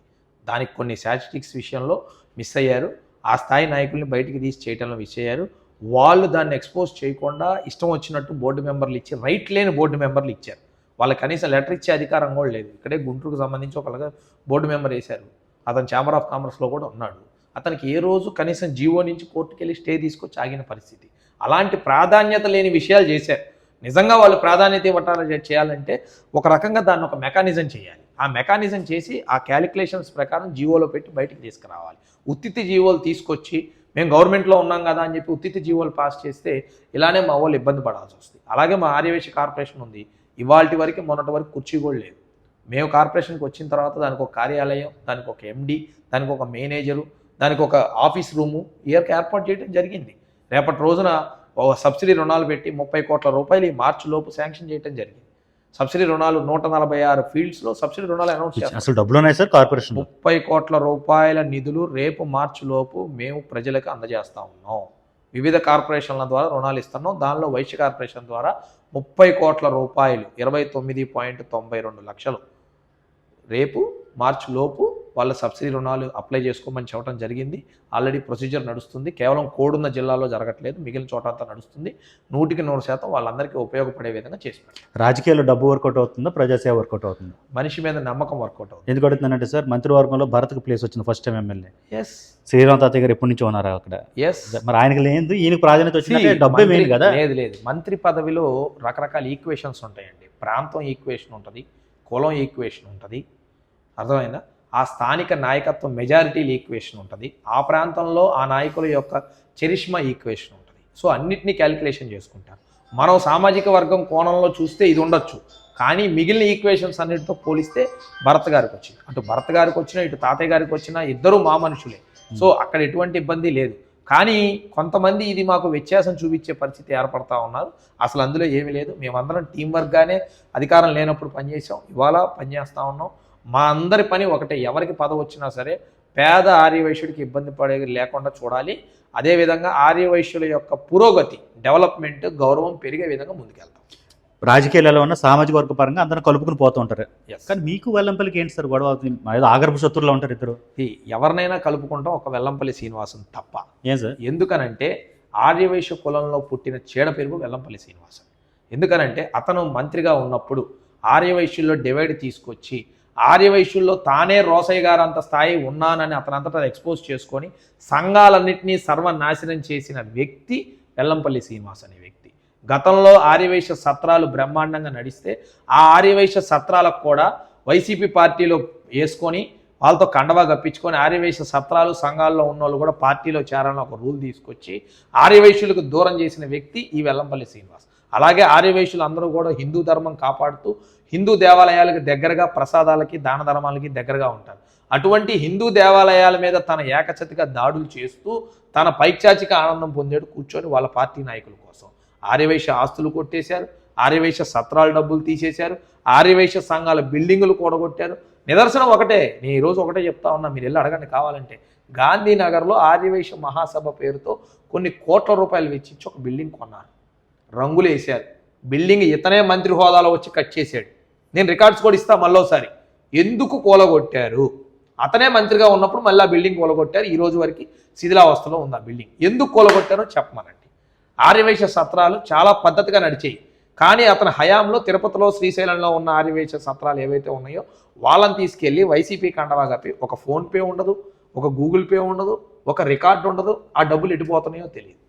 దానికి కొన్ని స్టాటిస్టిక్స్ విషయంలో మిస్ అయ్యారు, ఆ స్థాయి నాయకుల్ని బయటికి తీసి చేయడంలో మిస్ అయ్యారు. వాళ్ళు దాన్ని ఎక్స్పోజ్ చేయకుండా ఇష్టం వచ్చినట్టు బోర్డు మెంబర్లు ఇచ్చి రైట్ లేని బోర్డు మెంబర్లు ఇచ్చారు. వాళ్ళకి కనీసం లెటర్ ఇచ్చే అధికారం కూడా లేదు. ఇక్కడే గుంటూరుకు సంబంధించి ఒకళ్ళగా బోర్డు మెంబర్ వేశారు, అతను ఛాంబర్ ఆఫ్ కామర్స్లో కూడా ఉన్నాడు. అతనికి ఏ రోజు కనీసం జీవో నుంచి కోర్టుకు వెళ్ళి స్టే తీసుకొచ్చి ఆగిన పరిస్థితి. అలాంటి ప్రాధాన్యత లేని విషయాలు చేశారు. నిజంగా వాళ్ళు ప్రాధాన్యత ఇవ్వటాలు చేయాలంటే ఒక రకంగా దాన్ని ఒక మెకానిజం చేయాలి. ఆ మెకానిజం చేసి ఆ క్యాలిక్యులేషన్స్ ప్రకారం జీవోలో పెట్టి బయటికి తీసుకురావాలి. ఉత్తితి జీవోలు తీసుకొచ్చి మేము గవర్నమెంట్లో ఉన్నాం కదా అని చెప్పి ఉత్తితి జీవోలు పాస్ చేస్తే ఇలానే మా వాళ్ళు ఇబ్బంది పడాల్సి వస్తుంది. అలాగే మా ఆర్యవైశ్య కార్పొరేషన్ ఉంది, ఇవాళ వరకు మొన్నటి వరకు కుర్చీ కూడా లేదు. మేము కార్పొరేషన్కి వచ్చిన తర్వాత దానికి ఒక కార్యాలయం, దానికి ఒక ఎండి, దానికి ఒక మేనేజరు, దానికి ఒక ఆఫీస్ రూము ఏర్పాటు చేయడం జరిగింది. రేపటి రోజున సబ్సిడీ రుణాలు పెట్టి 30 కోట్ల రూపాయలు ఈ మార్చి లోపు శాంక్షన్ చేయడం జరిగింది. సబ్సిడీ రుణాలు 146 ఫీల్డ్స్లో సబ్సిడీ రుణాలు అనౌన్స్ చేస్తారు. అసలు డబ్బులు ఉన్నాయి సార్ కార్పొరేషన్? 30 కోట్ల రూపాయల నిధులు రేపు మార్చి లోపు మేము ప్రజలకు అందజేస్తా ఉన్నాం. వివిధ కార్పొరేషన్ల ద్వారా రుణాలు ఇస్తున్నాం. దానిలో వైశ్య కార్పొరేషన్ ద్వారా 30 కోట్ల రూపాయలు 29.92 లక్షలు రేపు మార్చి లోపు వాళ్ళ సబ్సిడీ రుణాలు అప్లై చేసుకోమని చెప్పడం జరిగింది. ఆల్రెడీ ప్రొసీజర్ నడుస్తుంది. కేవలం కోడున్న జిల్లాలో జరగట్లేదు, మిగిలిన చోట అంతా నడుస్తుంది. 100% వాళ్ళందరికీ ఉపయోగపడే విధంగా చేసి పెడతారు. రాజకీయాల్లో డబ్బు వర్కౌట్ అవుతుందా, ప్రజాసేవ వర్కౌట్ అవుతుందా? మనిషి మీద నమ్మకం వర్కౌట్ అవుతుంది. ఎందుకు అడుగుతున్నానంటే సార్, మంత్రివర్గంలో భరత్కి ప్లేస్ వచ్చింది first time MLA. S, Sriram తాతయ్య గారు ఎప్పటి నుంచి ఉన్నారు అక్కడ. ఎస్, మరి ఆయనకి లేదు, ఈయనకు ప్రాధాన్యత వచ్చిందంటే డబ్బే మెయిన్ కదా. లేదు, మంత్రి పదవిలో రకరకాల ఈక్వేషన్స్ ఉంటాయండి. ప్రాంతం ఈక్వేషన్ ఉంటుంది, కులం ఈక్వేషన్ ఉంటుంది, అర్థమైందా? ఆ స్థానిక నాయకత్వం మెజారిటీ ఈక్వేషన్ ఉంటుంది, ఆ ప్రాంతంలో ఆ నాయకుల యొక్క చరిష్మా ఈక్వేషన్ ఉంటుంది. సో అన్నిటినీ క్యాలిక్యులేషన్ చేసుకుంటారు. మనం సామాజిక వర్గం కోణంలో చూస్తే ఇది ఉండొచ్చు, కానీ మిగిలిన ఈక్వేషన్స్ అన్నిటితో పోలిస్తే భరత్ గారికి వచ్చింది. అటు భరత్ గారికి వచ్చినా ఇటు తాతయ్య గారికి వచ్చినా ఇద్దరు మా మనుషులే. సో అక్కడ ఎటువంటి ఇబ్బంది లేదు. కానీ కొంతమంది ఇది మాకు వ్యత్యాసం చూపించే పరిస్థితి ఏర్పడతా ఉన్నారు. అసలు అందులో ఏమీ లేదు. మేమందరం టీం వర్క్గానే అధికారం లేనప్పుడు పనిచేసాం, ఇవాళ పనిచేస్తూ ఉన్నాం. మా అందరి పని ఒకటే, ఎవరికి పదవి వచ్చినా సరే పేద ఆర్యవైశ్యుడికి ఇబ్బంది పడే లేకుండా చూడాలి. అదేవిధంగా ఆర్యవైశ్యుల యొక్క పురోగతి, డెవలప్మెంట్, గౌరవం పెరిగే విధంగా ముందుకెళ్తాం. రాజకీయాలలో ఉన్న సామాజిక వర్గ పరంగా అందరూ కలుపుకుని పోతూ ఉంటారు. Yes. కానీ మీకు వెల్లంపల్లికి ఏంటి సార్ గొడవ అవుతుంది? ఏదో ఆగర్భ శత్రువులు ఉంటారు ఇద్దరు. ఎవరినైనా కలుపుకుంటాం, ఒక వెల్లంపల్లి శ్రీనివాసం తప్ప. ఏం సార్? ఎందుకనంటే ఆర్యవైశ్య కులంలో పుట్టిన చీడ పెరుగు వెల్లంపల్లి శ్రీనివాసం. ఎందుకనంటే అతను మంత్రిగా ఉన్నప్పుడు ఆర్యవైశ్యుల్లో డివైడ్ తీసుకొచ్చి ఆర్యవైశ్యుల్లో తానే రోసయ్య గారు అంత స్థాయి ఉన్నానని అతనంతటా ఎక్స్పోజ్ చేసుకొని సంఘాలన్నింటినీ సర్వనాశనం చేసిన వ్యక్తి వెల్లంపల్లి శ్రీనివాస్ అనే వ్యక్తి. గతంలో ఆర్యవైశ్య సత్రాలు బ్రహ్మాండంగా నడిస్తే ఆ ఆర్యవైశ్య సత్రాలకు కూడా వైసీపీ పార్టీలో వేసుకొని వాళ్ళతో కండవా గప్పించుకొని ఆర్యవైశ్య సత్రాలు సంఘాల్లో ఉన్న వాళ్ళు కూడా పార్టీలో చేరాలని ఒక రూల్ తీసుకొచ్చి ఆర్యవైశ్యులకు దూరం చేసిన వ్యక్తి ఈ వెల్లంపల్లి శ్రీనివాస్. అలాగే ఆర్యవైశ్యులు అందరూ కూడా హిందూ ధర్మం కాపాడుతూ హిందూ దేవాలయాలకు దగ్గరగా, ప్రసాదాలకి, దాన ధర్మాలకి దగ్గరగా ఉంటారు. అటువంటి హిందూ దేవాలయాల మీద తన ఏకచతిగా దాడులు చేస్తూ తన పైచాచిక ఆనందం పొందాడు కూర్చొని వాళ్ళ పార్టీ నాయకుల కోసం. ఆర్యవైశ్య ఆస్తులు కొట్టేశారు, ఆర్యవైశ్య సత్రాల డబ్బులు తీసేశారు, ఆర్యవైశ్య సంఘాల బిల్డింగులు కూడగొట్టారు. నిదర్శనం ఒకటే, నేను ఈరోజు ఒకటే చెప్తా ఉన్నా, మీరు వెళ్ళి అడగండి కావాలంటే. గాంధీనగర్లో ఆర్యవైశ్య మహాసభ పేరుతో కొన్ని కోట్ల రూపాయలు వెచ్చించి ఒక బిల్డింగ్ కొన్నారు, రంగులు వేశారు. బిల్డింగ్ ఇతనే మంత్రి హోదాలో వచ్చి కట్ చేశాడు. నేను రికార్డ్స్ కూడా ఇస్తా మళ్ళోసారి. ఎందుకు కూలగొట్టారు? అతనే మంత్రిగా ఉన్నప్పుడు మళ్ళీ ఆ బిల్డింగ్ కూలగొట్టారు. ఈ రోజు వరకు శిథిలావస్థలో ఉంది ఆ బిల్డింగ్. ఎందుకు కూలగొట్టారో చెప్పమనండి. ఆర్యవైశ్య సత్రాలు చాలా పద్ధతిగా నడిచాయి, కానీ అతని హయాంలో తిరుపతిలో, శ్రీశైలంలో ఉన్న ఆర్యవైశ్య సత్రాలు ఏవైతే ఉన్నాయో వాళ్ళని తీసుకెళ్ళి వైసీపీ కండవా కప్పి ఒక ఫోన్పే ఉండదు, ఒక గూగుల్ పే ఉండదు, ఒక రికార్డు ఉండదు. ఆ డబ్బులు ఎటుపోతున్నాయో తెలియదు.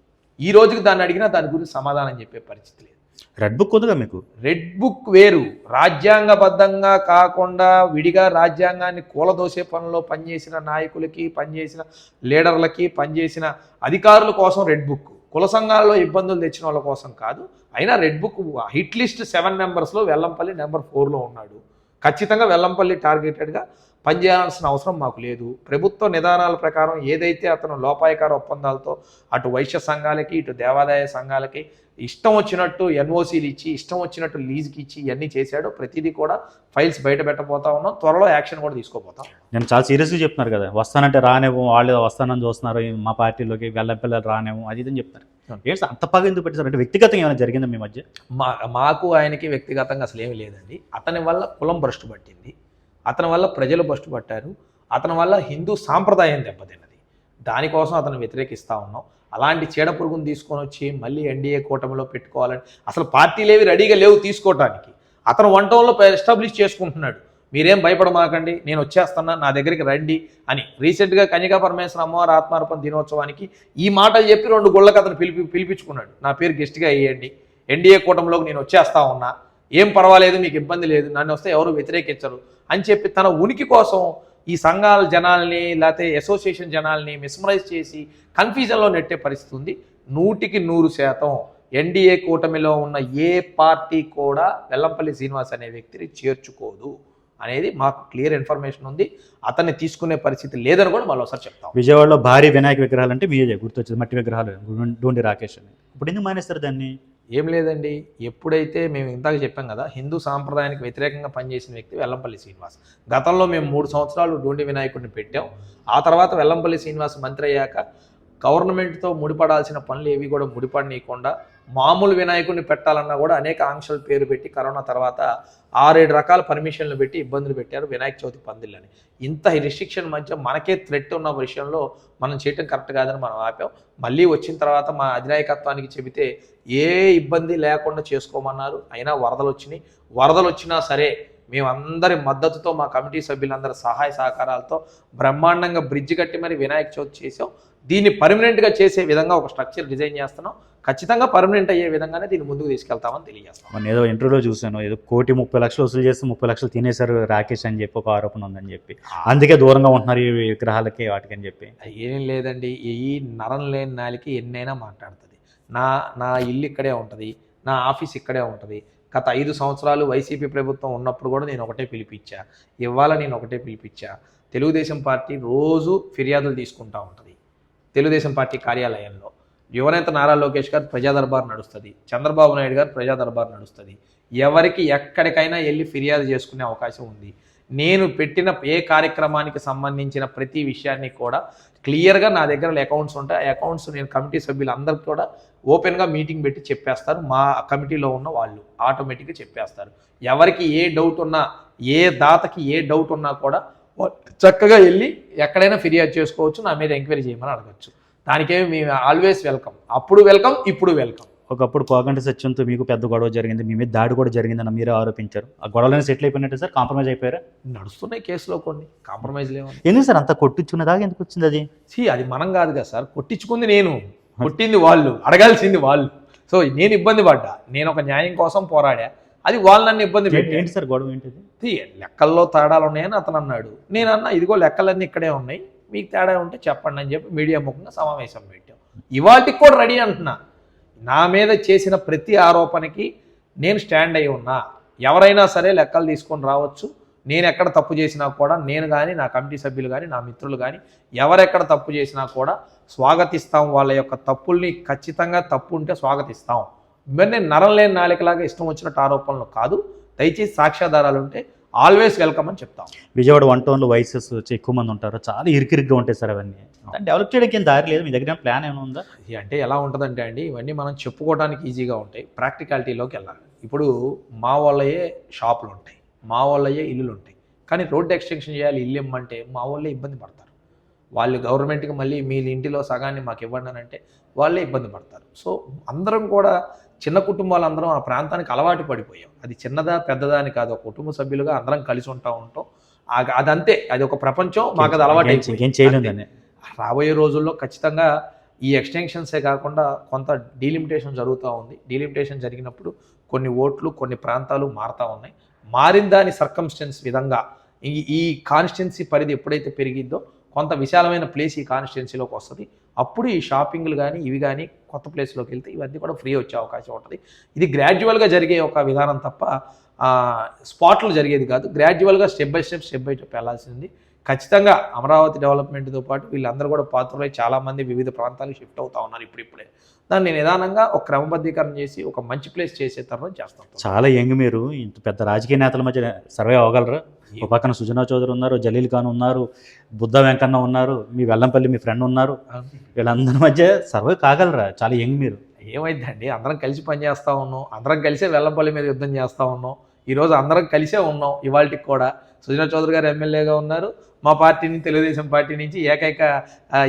ఈ రోజుకి దాన్ని అడిగినా దాని గురించి సమాధానం చెప్పే పరిస్థితి లేదు. రెడ్ బుక్ ఉందిగా మీకు. రెడ్ బుక్ వేరు, రాజ్యాంగబద్ధంగా కాకుండా విడిగా రాజ్యాంగాన్ని కూలదోసే పనుల్లో పనిచేసిన నాయకులకి, పనిచేసిన లీడర్లకి, పనిచేసిన అధికారుల కోసం రెడ్ బుక్. కుల సంఘాలలో ఇబ్బందులు తెచ్చిన వాళ్ళ కోసం కాదు. అయినా రెడ్ బుక్ హిట్ లిస్ట్ 7 నెంబర్స్లో వెల్లంపల్లి నెంబర్ 4లో ఉన్నాడు. ఖచ్చితంగా వెల్లంపల్లి టార్గెటెడ్గా పనిచేయాల్సిన అవసరం మాకు లేదు. ప్రభుత్వ నిదానాల ప్రకారం ఏదైతే అతను లోపాయకార ఒప్పందాలతో అటు వైశ్య సంఘాలకి, ఇటు దేవాదాయ సంఘాలకి ఇష్టం వచ్చినట్టు ఎన్ఓసీలు ఇచ్చి, ఇష్టం వచ్చినట్టు లీజుకి ఇచ్చి ఇవన్నీ చేశాడో ప్రతిదీ కూడా ఫైల్స్ బయట పెట్టబోతా ఉన్నాం. త్వరలో యాక్షన్ కూడా తీసుకోబోతాం. నేను చాలా సీరియస్గా చెప్తున్నారు కదా, వస్తానంటే రానేమో, వాళ్ళు వస్తానని చూస్తున్నారు మా పార్టీలోకి, వెల్లంపల్లి రానేమో అది ఇదని చెప్తారు. ఏంటి అంత పగ ఎందుకు పెట్టారు? అంటే వ్యక్తిగతంగా ఏమైనా జరిగిందా మీ మధ్య? మాకు ఆయనకి వ్యక్తిగతంగా అసలు ఏమీ లేదండి. అతని వల్ల కులం భ్రష్టు పట్టింది, అతని వల్ల ప్రజలు భ్రష్టు పట్టారు, అతని వల్ల హిందూ సాంప్రదాయం దెబ్బతిన్నది. దానికోసం అతను వ్యతిరేకిస్తూ ఉన్నాం. అలాంటి చీడ పురుగును తీసుకొని వచ్చి మళ్ళీ ఎన్డీఏ కూటమిలో పెట్టుకోవాలని అసలు పార్టీలేవి రెడీగా లేవు తీసుకోవటానికి. అతను వంటంలో ఎస్టాబ్లిష్ చేసుకుంటున్నాడు. మీరేం భయపడమాకండి, నేను వచ్చేస్తున్నా, నా దగ్గరికి రండి అని. రీసెంట్గా కన్యకా పరమేశ్వర అమ్మవారి ఆత్మార్పణ దినోత్సవానికి ఈ మాటలు చెప్పి 2 గుళ్ళకి అతను పిలిపించుకున్నాడు. నా పేరు గెస్ట్గా వేయండి, ఎన్డీఏ కూటమిలోకి నేను వచ్చేస్తా ఉన్నా, ఏం పర్వాలేదు, మీకు ఇబ్బంది లేదు, నన్ను వస్తే ఎవరు వ్యతిరేకించరు అని చెప్పి తన ఉనికి కోసం ఈ సంఘాల జనాల్ని లేకపోతే అసోసియేషన్ జనాల్ని మిస్మరైజ్ చేసి కన్ఫ్యూజన్లో నెట్టే పరిస్థితి ఉంది. 100% ఎన్డీఏ కూటమిలో ఉన్న ఏ పార్టీ కూడా వెల్లంపల్లి శ్రీనివాస్ అనే వ్యక్తిని చేర్చుకోదు అనేది మాకు క్లియర్ ఇన్ఫర్మేషన్ ఉంది. అతన్ని తీసుకునే పరిస్థితి లేదని కూడా మరోసారి చెప్తాం. విజయవాడలో భారీ వినాయక విగ్రహాలు అంటే మీరే గుర్తొచ్చింది, మట్టి విగ్రహాలు, డూండి రాకేష్ అని. ఇప్పుడు ఎందుకు మానేస్తారు దాన్ని? ఏం లేదండి, ఎప్పుడైతే మేము ఇందాక చెప్పాం కదా, హిందూ సాంప్రదాయానికి వ్యతిరేకంగా పనిచేసిన వ్యక్తి వెల్లంపల్లి శ్రీనివాస్. గతంలో మేము 3 సంవత్సరాలు డూండి వినాయకుడిని పెట్టాం. ఆ తర్వాత వెల్లంపల్లి శ్రీనివాస్ మంత్రి అయ్యాక గవర్నమెంట్తో ముడిపడాల్సిన పనులు ఏవి కూడా ముడిపడనీయకుండా మామూలు వినాయకుడిని పెట్టాలన్నా కూడా అనేక ఆంక్షల పేరు పెట్టి కరోనా తర్వాత 6-7 రకాల పర్మిషన్లు పెట్టి ఇబ్బందులు పెట్టారు వినాయక చవితి పందిళ్ళని. ఇంత రిస్ట్రిక్షన్ మధ్య మనకే థ్రెట్ ఉన్న విషయంలో మనం చేయటం కరెక్ట్ కాదని మనం ఆపాం. మళ్ళీ వచ్చిన తర్వాత మా అధినాయకత్వానికి చెబితే ఏ ఇబ్బంది లేకుండా చేసుకోమన్నారు. అయినా వరదలు వచ్చినా సరే మేమందరి మద్దతుతో, మా కమిటీ సభ్యులందరి సహాయ సహకారాలతో బ్రహ్మాండంగా బ్రిడ్జ్ కట్టి మరి వినాయక చవితి చేసాం. దీన్ని పర్మనెంట్గా చేసే విధంగా ఒక స్ట్రక్చర్ డిజైన్ చేస్తున్నాం. ఖచ్చితంగా పర్మనెంట్ అయ్యే విధంగానే దీన్ని ముందుకు తీసుకెళ్తామని తెలియజేస్తాం. మన ఏదో ఇంటర్వ్యూలో చూశాను, ఏదో 1,30,00,000 వసూలు చేసి 30 లక్షలు తినేశారు రాకేష్ అని చెప్పి ఒక ఆరోపణ ఉందని చెప్పి, అందుకే దూరంగా ఉంటున్నారు ఈ విగ్రహాలకి వాటికి అని చెప్పి. ఏం లేదండి, ఈ నరం లేని నాలికి ఎన్నైనా మాట్లాడుతుంది. నా ఇల్లు ఇక్కడే ఉంటుంది, నా ఆఫీస్ ఇక్కడే ఉంటుంది. గత 5 సంవత్సరాలు వైసీపీ ప్రభుత్వం ఉన్నప్పుడు కూడా నేను ఒకటే పిలిపించా, ఇవాళ నేను ఒకటే పిలిపించా. తెలుగుదేశం పార్టీ రోజు ఫిర్యాదులు తీసుకుంటూ ఉంటుంది. తెలుగుదేశం పార్టీ కార్యాలయంలో యువనేత నారా లోకేష్ గారు ప్రజా దర్బార్ నడుస్తుంది, చంద్రబాబు నాయుడు గారు ప్రజా దర్బార్ నడుస్తుంది. ఎవరికి ఎక్కడికైనా వెళ్ళి ఫిర్యాదు చేసుకునే అవకాశం ఉంది. నేను పెట్టిన ఏ కార్యక్రమానికి సంబంధించిన ప్రతి విషయాన్ని కూడా క్లియర్గా నా దగ్గర అకౌంట్స్ ఉంటాయి. ఆ అకౌంట్స్ నేను కమిటీ సభ్యులందరికీ కూడా ఓపెన్గా మీటింగ్ పెట్టి చెప్పేస్తారు. మా కమిటీలో ఉన్న వాళ్ళు ఆటోమేటిక్గా చెప్పేస్తారు. ఎవరికి ఏ డౌట్ ఉన్నా, ఏ దాతకి ఏ డౌట్ ఉన్నా కూడా చక్కగా వెళ్ళి ఎక్కడైనా ఫిర్యాదు చేసుకోవచ్చు, నా మీద ఎంక్వైరీ చేయమని అడగచ్చు. దానికేమి మేము ఆల్వేస్ వెల్కమ్. అప్పుడు వెల్కమ్, ఇప్పుడు వెల్కమ్. ఒకప్పుడు కోగంటి సత్యంతో మీకు పెద్ద గొడవ జరిగింది, మీ మీద దాడి కూడా జరిగిందని మీరే ఆరోపించారు. ఆ గొడవలను సెటిల్ అయిపోయినట్టు సార్, కాంప్రమైజ్ అయిపోయారా? నడుస్తున్నాయి కేసులో కొన్ని, కాంప్రమైజ్ లేవు. ఎందుకు సార్ అంత కొట్టించుకునే దాకా ఎందుకు వచ్చింది అది? అది మనం కాదు కదా సార్, కొట్టించుకుంది నేను, కొట్టింది వాళ్ళు, అడగాల్సింది వాళ్ళు. సో నేను ఇబ్బంది పడ్డా, నేను ఒక న్యాయం కోసం పోరాడా, అది వాళ్ళు నన్ను ఇబ్బంది పెట్టి. ఏంటి సార్ గొడవ ఏంటిది? లెక్కల్లో తేడాలు ఉన్నాయని అతను అన్నాడు. నేను అన్నా ఇదిగో లెక్కలన్నీ ఇక్కడే ఉన్నాయి, మీకు తేడా ఉంటే చెప్పండి అని చెప్పి మీడియా ముఖంగా సమావేశం పెట్టాం. ఇవాటికి కూడా రెడీ అంటున్నా. నా మీద చేసిన ప్రతి ఆరోపణకి నేను స్టాండ్ అయి ఉన్నా. ఎవరైనా సరే లెక్కలు తీసుకొని రావచ్చు. నేను ఎక్కడ తప్పు చేసినా కూడా, నేను కానీ నా కమిటీ సభ్యులు కానీ నా మిత్రులు కానీ ఎవరెక్కడ తప్పు చేసినా కూడా స్వాగతిస్తాం. వాళ్ళ యొక్క తప్పుల్ని ఖచ్చితంగా తప్పు ఉంటే స్వాగతిస్తాం. మరి నేను నరం లేని నాలికలాగా ఇష్టం వచ్చినట్టు ఆరోపణలు కాదు. దయచేసి సాక్ష్యాధారాలు ఉంటే ఆల్వేస్ వెల్కమ్ అని చెప్తాం. విజయవాడ 1 టౌన్లో వైసెస్ ఎక్కువ మంది ఉంటారు, చాలా ఇరుకిరుగ్గా ఉంటాయి సార్. అవన్నీ డెవలప్ చేయడానికి ఏం దారి లేదు, మీ దగ్గర ప్లాన్ ఏమైనా ఉందా? అంటే ఎలా ఉంటుందంటే అండి, ఇవన్నీ మనం చెప్పుకోవడానికి ఈజీగా ఉంటాయి, ప్రాక్టికాలిటీలోకి వెళ్ళాలి. ఇప్పుడు మా వాళ్ళయే షాపులు ఉంటాయి, మా వాళ్ళయే ఇల్లులు ఉంటాయి. కానీ రోడ్డు ఎక్స్టెన్షన్ చేయాలి, ఇల్లు ఇమ్మంటే మా వాళ్ళే ఇబ్బంది పడతారు. వాళ్ళు గవర్నమెంట్కి మళ్ళీ మీ ఇంటిలో సగాన్ని మాకు ఇవ్వండి అని అంటే వాళ్ళే ఇబ్బంది పడతారు. సో అందరం కూడా చిన్న కుటుంబాలు అందరం ఆ ప్రాంతానికి అలవాటు పడిపోయాం. అది చిన్నదా పెద్దదా అని కాదు, ఒక కుటుంబ సభ్యులుగా అందరం కలిసి ఉంటాం. అదంతే, అది ఒక ప్రపంచం, మాకు అది అలవాటు అయిపోయింది. రాబోయే రోజుల్లో ఖచ్చితంగా ఈ ఎక్స్టెన్షన్సే కాకుండా కొంత డీలిమిటేషన్ జరుగుతూ ఉంది. డీలిమిటేషన్ జరిగినప్పుడు కొన్ని ఓట్లు కొన్ని ప్రాంతాలు మారుతూ ఉన్నాయి. మారిన దాని సర్కమ్స్టెన్స్ విధంగా ఈ కాన్స్టిట్యున్సీ పరిధి ఎప్పుడైతే పెరిగిద్దో కొంత విశాలమైన ప్లేస్ ఈ కాన్స్టిట్యున్సీలోకి వస్తుంది. అప్పుడు ఈ షాపింగ్లు కానీ ఇవి కానీ కొత్త ప్లేస్లోకి వెళ్తే ఇవన్నీ కూడా ఫ్రీ వచ్చే అవకాశం ఉంటుంది. ఇది గ్రాడ్యువల్గా జరిగే ఒక విధానం తప్ప స్పాట్లు జరిగేది కాదు. గ్రాడ్యువల్గా స్టెప్ బై స్టెప్ వెళ్ళాల్సింది. ఖచ్చితంగా అమరావతి డెవలప్మెంట్తో పాటు వీళ్ళందరూ కూడా పాత్రలై చాలామంది వివిధ ప్రాంతాలకు షిఫ్ట్ అవుతూ ఉన్నారు. ఇప్పుడిప్పుడే దాన్ని నిదానంగా ఒక క్రమబద్ధీకరణ చేసి ఒక మంచి ప్లేస్ చేసే తరుణం చేస్తాం. చాలా యంగ్ మీరు, ఇంత పెద్ద రాజకీయ నేతల మధ్య సర్వే అవ్వగలరా? ఒక పక్కన సుజనా చౌదరి ఉన్నారు, జలీల్ ఖాన్ ఉన్నారు, బుద్ధ వెంకన్న ఉన్నారు, మీ వెల్లంపల్లి మీ ఫ్రెండ్ ఉన్నారు, వీళ్ళందరి మధ్య సర్వే కాగలరా? చాలా యంగ్ మీరు. ఏమైందండి, అందరం కలిసి పనిచేస్తూ ఉన్నాం, అందరం కలిసే వెల్లంపల్లి మీద యుద్ధం చేస్తూ ఉన్నాం. ఈరోజు అందరం కలిసే ఉన్నాం. ఇవాళకి కూడా సుజనా చౌదరి గారు ఎమ్మెల్యేగా ఉన్నారు. మా పార్టీని, తెలుగుదేశం పార్టీ నుంచి ఏకైక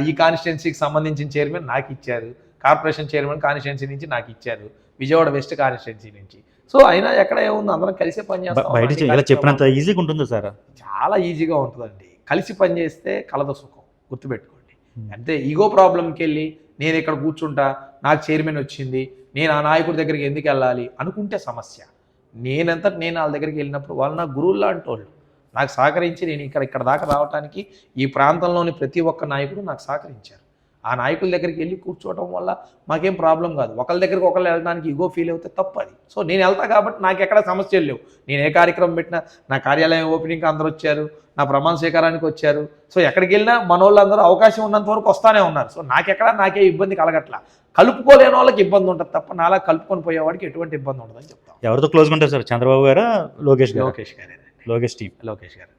ఈ కాన్స్టిట్యున్సీకి సంబంధించిన చైర్మన్ నాకు ఇచ్చారు. కార్పొరేషన్ చైర్మన్ కాన్స్టిట్యున్సీ నుంచి నాకు ఇచ్చారు, విజయవాడ వెస్ట్ కాన్స్టిట్యున్సీ నుంచి. సో అయినా ఎక్కడ ఏముంది, అందరం కలిసే పనిచేస్తాం. బయట చెప్పినంత ఈజీగా ఉంటుందా సార్? చాలా ఈజీగా ఉంటుందండి. కలిసి పనిచేస్తే కలదు సుఖం, గుర్తుపెట్టుకోండి. అంతే. ఈగో ప్రాబ్లంకి వెళ్ళి నేను ఇక్కడ కూర్చుంటా, నాకు చైర్మన్ వచ్చింది, నేను ఆ నాయకుడి దగ్గరికి ఎందుకు వెళ్ళాలి అనుకుంటే సమస్య. నేను వాళ్ళ దగ్గరికి వెళ్ళినప్పుడు వాళ్ళు నా గురువులు లాంటి వాళ్ళు, నాకు సహకరించి నేను ఇక్కడ దాకా రావడానికి ఈ ప్రాంతంలోని ప్రతి ఒక్క నాయకుడు నాకు సహకరించారు. ఆ నాయకుల దగ్గరికి వెళ్ళి కూర్చోవడం వల్ల మాకేం ప్రాబ్లం కాదు. ఒకళ్ళ దగ్గరికి ఒకళ్ళు వెళ్ళడానికి ఈగో ఫీల్ అవుతే తప్పు అది. సో నేను వెళ్తా కాబట్టి నాకు ఎక్కడ సమస్యలు లేవు. నేను ఏ కార్యక్రమం పెట్టినా, నా కార్యాలయం ఓపెనింగ్కి అందరూ వచ్చారు, నా ప్రమాణ స్వీకారానికి వచ్చారు. సో ఎక్కడికి వెళ్ళినా మన వాళ్ళందరూ అవకాశం ఉన్నంత వరకు వస్తూనే ఉన్నారు. సో నాకే ఇబ్బంది కలగట్లా. కలుపుకోలేని వాళ్ళకి ఇబ్బంది ఉంటుంది తప్ప నాలా కలుపుకొని పోయేవాడికి ఎటువంటి ఇబ్బంది ఉండదని చెప్తాం. ఎవరితో క్లోజ్గా ఉంటారు సార్? చంద్రబాబు గారా, లోకేష్ గారు? లోకేష్ గారు.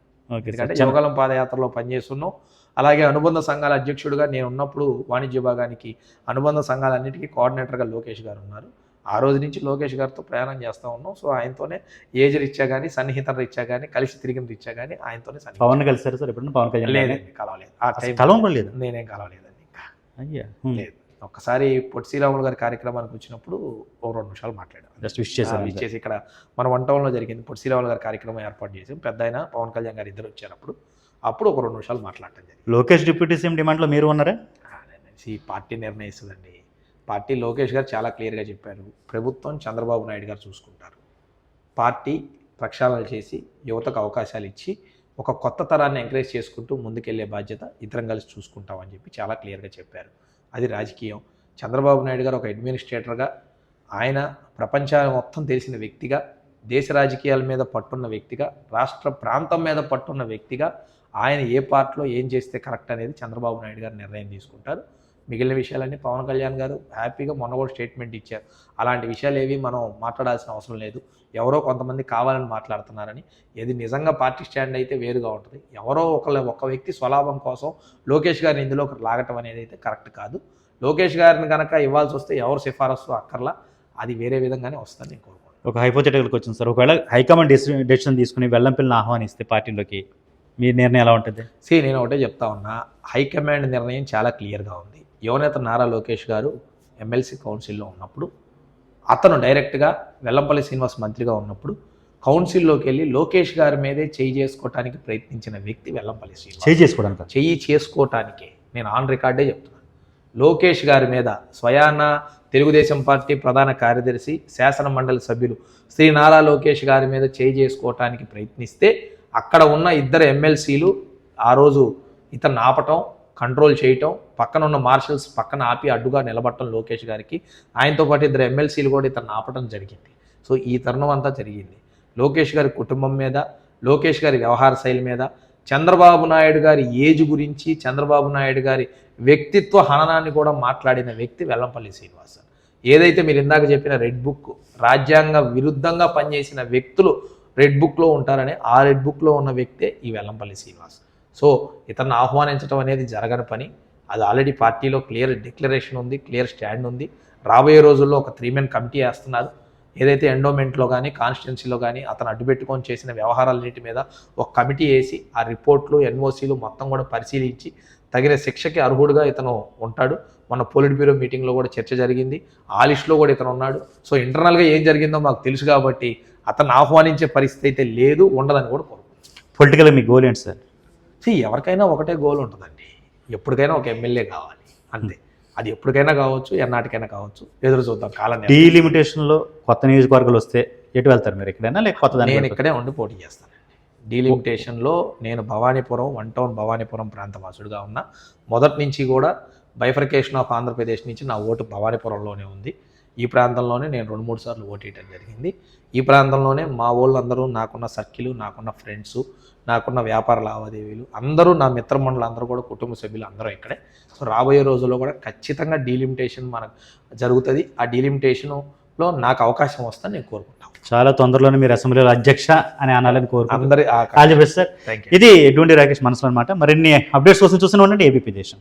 ఎందుకంటే యువగలం పాదయాత్రలో పనిచేస్తున్నాం. అలాగే అనుబంధ సంఘాల అధ్యక్షుడిగా నేను ఉన్నప్పుడు వాణిజ్య విభాగానికి అనుబంధ సంఘాలన్నిటికీ కోఆర్డినేటర్గా లోకేష్ గారు ఉన్నారు. ఆ రోజు నుంచి లోకేష్ గారితో ప్రయాణం చేస్తూ ఉన్నాం. సో ఆయనతోనే ఏజ్ రీత్యా కానీ, సన్నిహిత రీత్యా కానీ, కలిసి తిరిగిన రీత్యా కానీ ఆయనతోనే. పవన్ కలిసారు సార్ ఎప్పుడన్నా? పవన్ కళ్యాణ్ లేదండి, కలవలేదు. ఆ టైం కలవలేదు, నేనేం కలవలేదండి. ఇంకా అయ్యా లేదు. ఒక్కసారి పొట్టి శ్రీరాములు గారి కార్యక్రమానికి వచ్చినప్పుడు ఓ 2 నిమిషాలు మాట్లాడాను. జస్ట్ విష్ చేశారు. ఇచ్చేసి ఇక్కడ మన 1 టౌన్లో జరిగింది. పొట్టి శ్రీరాములు గారి కార్యక్రమం ఏర్పాటు చేసి పెద్ద ఆయన పవన్ కళ్యాణ్ గారు ఇద్దరు వచ్చారు. అప్పుడు ఒక 2 నిమిషాలు మాట్లాడటం జరిగింది. లోకేష్ డిప్యూటీ సీఎం డిమాండ్లో మీరు ఉన్నారా? పార్టీ నిర్ణయిస్తుందండి. పార్టీ లోకేష్ గారు చాలా క్లియర్గా చెప్పారు, ప్రభుత్వం చంద్రబాబు నాయుడు గారు చూసుకుంటారు. పార్టీ ప్రక్షాళన చేసి యువతకు అవకాశాలు ఇచ్చి ఒక కొత్త తరాన్ని ఎంకరేజ్ చేసుకుంటూ ముందుకెళ్లే బాధ్యత ఇద్దరం కలిసి చూసుకుంటామని చెప్పి చాలా క్లియర్గా చెప్పారు. అది రాజకీయం. చంద్రబాబు నాయుడు గారు ఒక అడ్మినిస్ట్రేటర్గా, ఆయన ప్రపంచాన్ని మొత్తం తెలిసిన వ్యక్తిగా, దేశ రాజకీయాల మీద పట్టున్న వ్యక్తిగా, రాష్ట్ర ప్రాంతం మీద పట్టున్న వ్యక్తిగా ఆయన ఏ పార్టీలో ఏం చేస్తే కరెక్ట్ అనేది చంద్రబాబు నాయుడు గారు నిర్ణయం తీసుకుంటారు. మిగిలిన విషయాలన్నీ పవన్ కళ్యాణ్ గారు హ్యాపీగా మొన్న కూడా స్టేట్మెంట్ ఇచ్చారు. అలాంటి విషయాలు ఏవి మనం మాట్లాడాల్సిన అవసరం లేదు. ఎవరో కొంతమంది కావాలని మాట్లాడుతున్నారని. ఏది నిజంగా పార్టీ స్టాండ్ అయితే వేరుగా ఉంటుంది. ఎవరో ఒక వ్యక్తి స్వలాభం కోసం లోకేష్ గారిని ఇందులోకి లాగటం అనేది అయితే కరెక్ట్ కాదు. లోకేష్ గారిని కనుక ఇవ్వాల్సి వస్తే ఎవరు సిఫారసు అక్కర్లా, అది వేరే విధంగానే వస్తుందని నేను కోరుకుంటున్నాను. ఒక హైపోథెటికల్కి వచ్చింది సార్, ఒకవేళ హైకమాండ్ డెసిషన్ తీసుకుని వెల్లంపల్లిని ఆహ్వానిస్తే పార్టీలోకి మీ నిర్ణయం ఎలా ఉంటుంది? నేను ఒకటే చెప్తా ఉన్నా, హైకమాండ్ నిర్ణయం చాలా క్లియర్గా ఉంది. యువనేత నారా లోకేష్ గారు ఎమ్మెల్సీ కౌన్సిల్లో ఉన్నప్పుడు, అతను డైరెక్ట్గా వెల్లంపల్లి శ్రీనివాస్ మంత్రిగా ఉన్నప్పుడు కౌన్సిల్లోకి వెళ్ళి లోకేష్ గారి మీదే చేయి చేసుకోవటానికి ప్రయత్నించిన వ్యక్తి వెల్లంపల్లి శ్రీనివాస్. చెయ్యి చేసుకోవటానికే నేను ఆన్ రికార్డే చెప్తున్నాను. లోకేష్ గారి మీద స్వయాన తెలుగుదేశం పార్టీ ప్రధాన కార్యదర్శి శాసన మండలి సభ్యులు శ్రీ నారా లోకేష్ గారి మీద చేయి చేసుకోవటానికి ప్రయత్నిస్తే అక్కడ ఉన్న ఇద్దరు ఎమ్మెల్సీలు ఆ రోజు ఇతను ఆపటం, కంట్రోల్ చేయటం, పక్కన ఉన్న మార్షల్స్ పక్కన ఆపి అడ్డుగా నిలబడటం లోకేష్ గారికి, ఆయనతో పాటు ఇద్దరు ఎమ్మెల్సీలు కూడా ఇతను ఆపటం జరిగింది. సో ఈ తరుణం అంతా జరిగింది లోకేష్ గారి కుటుంబం మీద, లోకేష్ గారి వ్యవహార శైలి మీద, చంద్రబాబు నాయుడు గారి ఏజ్ గురించి, చంద్రబాబు నాయుడు గారి వ్యక్తిత్వ హననాన్ని కూడా మాట్లాడిన వ్యక్తి వెల్లంపల్లి శ్రీనివాస్. ఏదైతే మీరు ఇందాక చెప్పిన రెడ్ బుక్, రాజ్యాంగ విరుద్ధంగా పనిచేసిన వ్యక్తులు రెడ్ బుక్లో ఉంటారని, ఆ రెడ్ బుక్లో ఉన్న వ్యక్తే ఈ వెల్లంపల్లి శ్రీనివాస్. సో ఇతన్ని ఆహ్వానించడం అనేది జరగని పని. అది ఆల్రెడీ పార్టీలో క్లియర్ డిక్లరేషన్ ఉంది, క్లియర్ స్టాండ్ ఉంది. రాబోయే రోజుల్లో ఒక 3 మెన్ కమిటీ వేస్తున్నారు. ఏదైతే ఎండోమెంట్లో కానీ కాన్స్టిట్యున్సీలో కానీ అతను అడ్డుపెట్టుకొని చేసిన వ్యవహారాలన్నిటి మీద ఒక కమిటీ వేసి ఆ రిపోర్ట్లు, ఎన్ఓసీలు మొత్తం కూడా పరిశీలించి తగిన శిక్షకి అర్హుడుగా ఇతను ఉంటాడు. మన పొలిట్ బ్యూరో మీటింగ్లో కూడా చర్చ జరిగింది. ఆ లిస్టులో కూడా ఇతను ఉన్నాడు. సో ఇంటర్నల్గా ఏం జరిగిందో మాకు తెలుసు కాబట్టి అతను ఆహ్వానించే పరిస్థితి అయితే లేదు, ఉండదని కూడా కోరుకుంటున్నాను. పొలిటికల్గా మీ గోల్ ఏంటి సార్? ఎవరికైనా ఒకటే గోల్ ఉంటుందండి. ఎప్పటికైనా ఒక ఎమ్మెల్యే కావాలి, అంతే. అది ఎప్పటికైనా కావచ్చు, ఎన్నాటికైనా కావచ్చు. ఎదురు చూద్దాం కాలం. డీలిమిటేషన్లో కొత్త నియోజకవర్గాలు వస్తే ఎటు వెళ్తారు మీరు? ఎక్కడైనా లేకపోతే నేను ఇక్కడే ఉండి పోటీ చేస్తానండి. డీలిమిటేషన్లో నేను భవానీపురం, 1 టౌన్ భవానీపురం ప్రాంత వాసుడుగా ఉన్నా. మొదటి నుంచి కూడా బైఫర్కేషన్ ఆఫ్ ఆంధ్రప్రదేశ్ నుంచి నా ఓటు భవానీపురంలోనే ఉంది. ఈ ప్రాంతంలోనే నేను 2-3 సార్లు ఓటు వేయడం జరిగింది. ఈ ప్రాంతంలోనే మా వాళ్ళందరూ, నాకున్న సర్కిల్, నాకున్న ఫ్రెండ్స్, నాకున్న వ్యాపార లావాదేవీలు అందరూ, నా మిత్రమండలు అందరూ కూడా, కుటుంబ సభ్యులు అందరూ ఇక్కడే. సో రాబోయే రోజుల్లో కూడా ఖచ్చితంగా డీలిమిటేషన్ మనకు జరుగుతుంది. ఆ డీలిమిటేషన్లో నాకు అవకాశం వస్తుందని నేను కోరుకుంటాను. చాలా తొందరలోనే మీరు అసెంబ్లీలో అధ్యక్ష అని అనాలని కోరుకుంటున్నాను. అందరి ఆల్ ది బెస్ట్ సార్. ఇది ఎటువంటి రాకేష్ మనసులో అనమాట. మరిన్ని అప్డేట్స్ కోసం చూస్తూనే ఉండండి ఏబీపీ దేశం.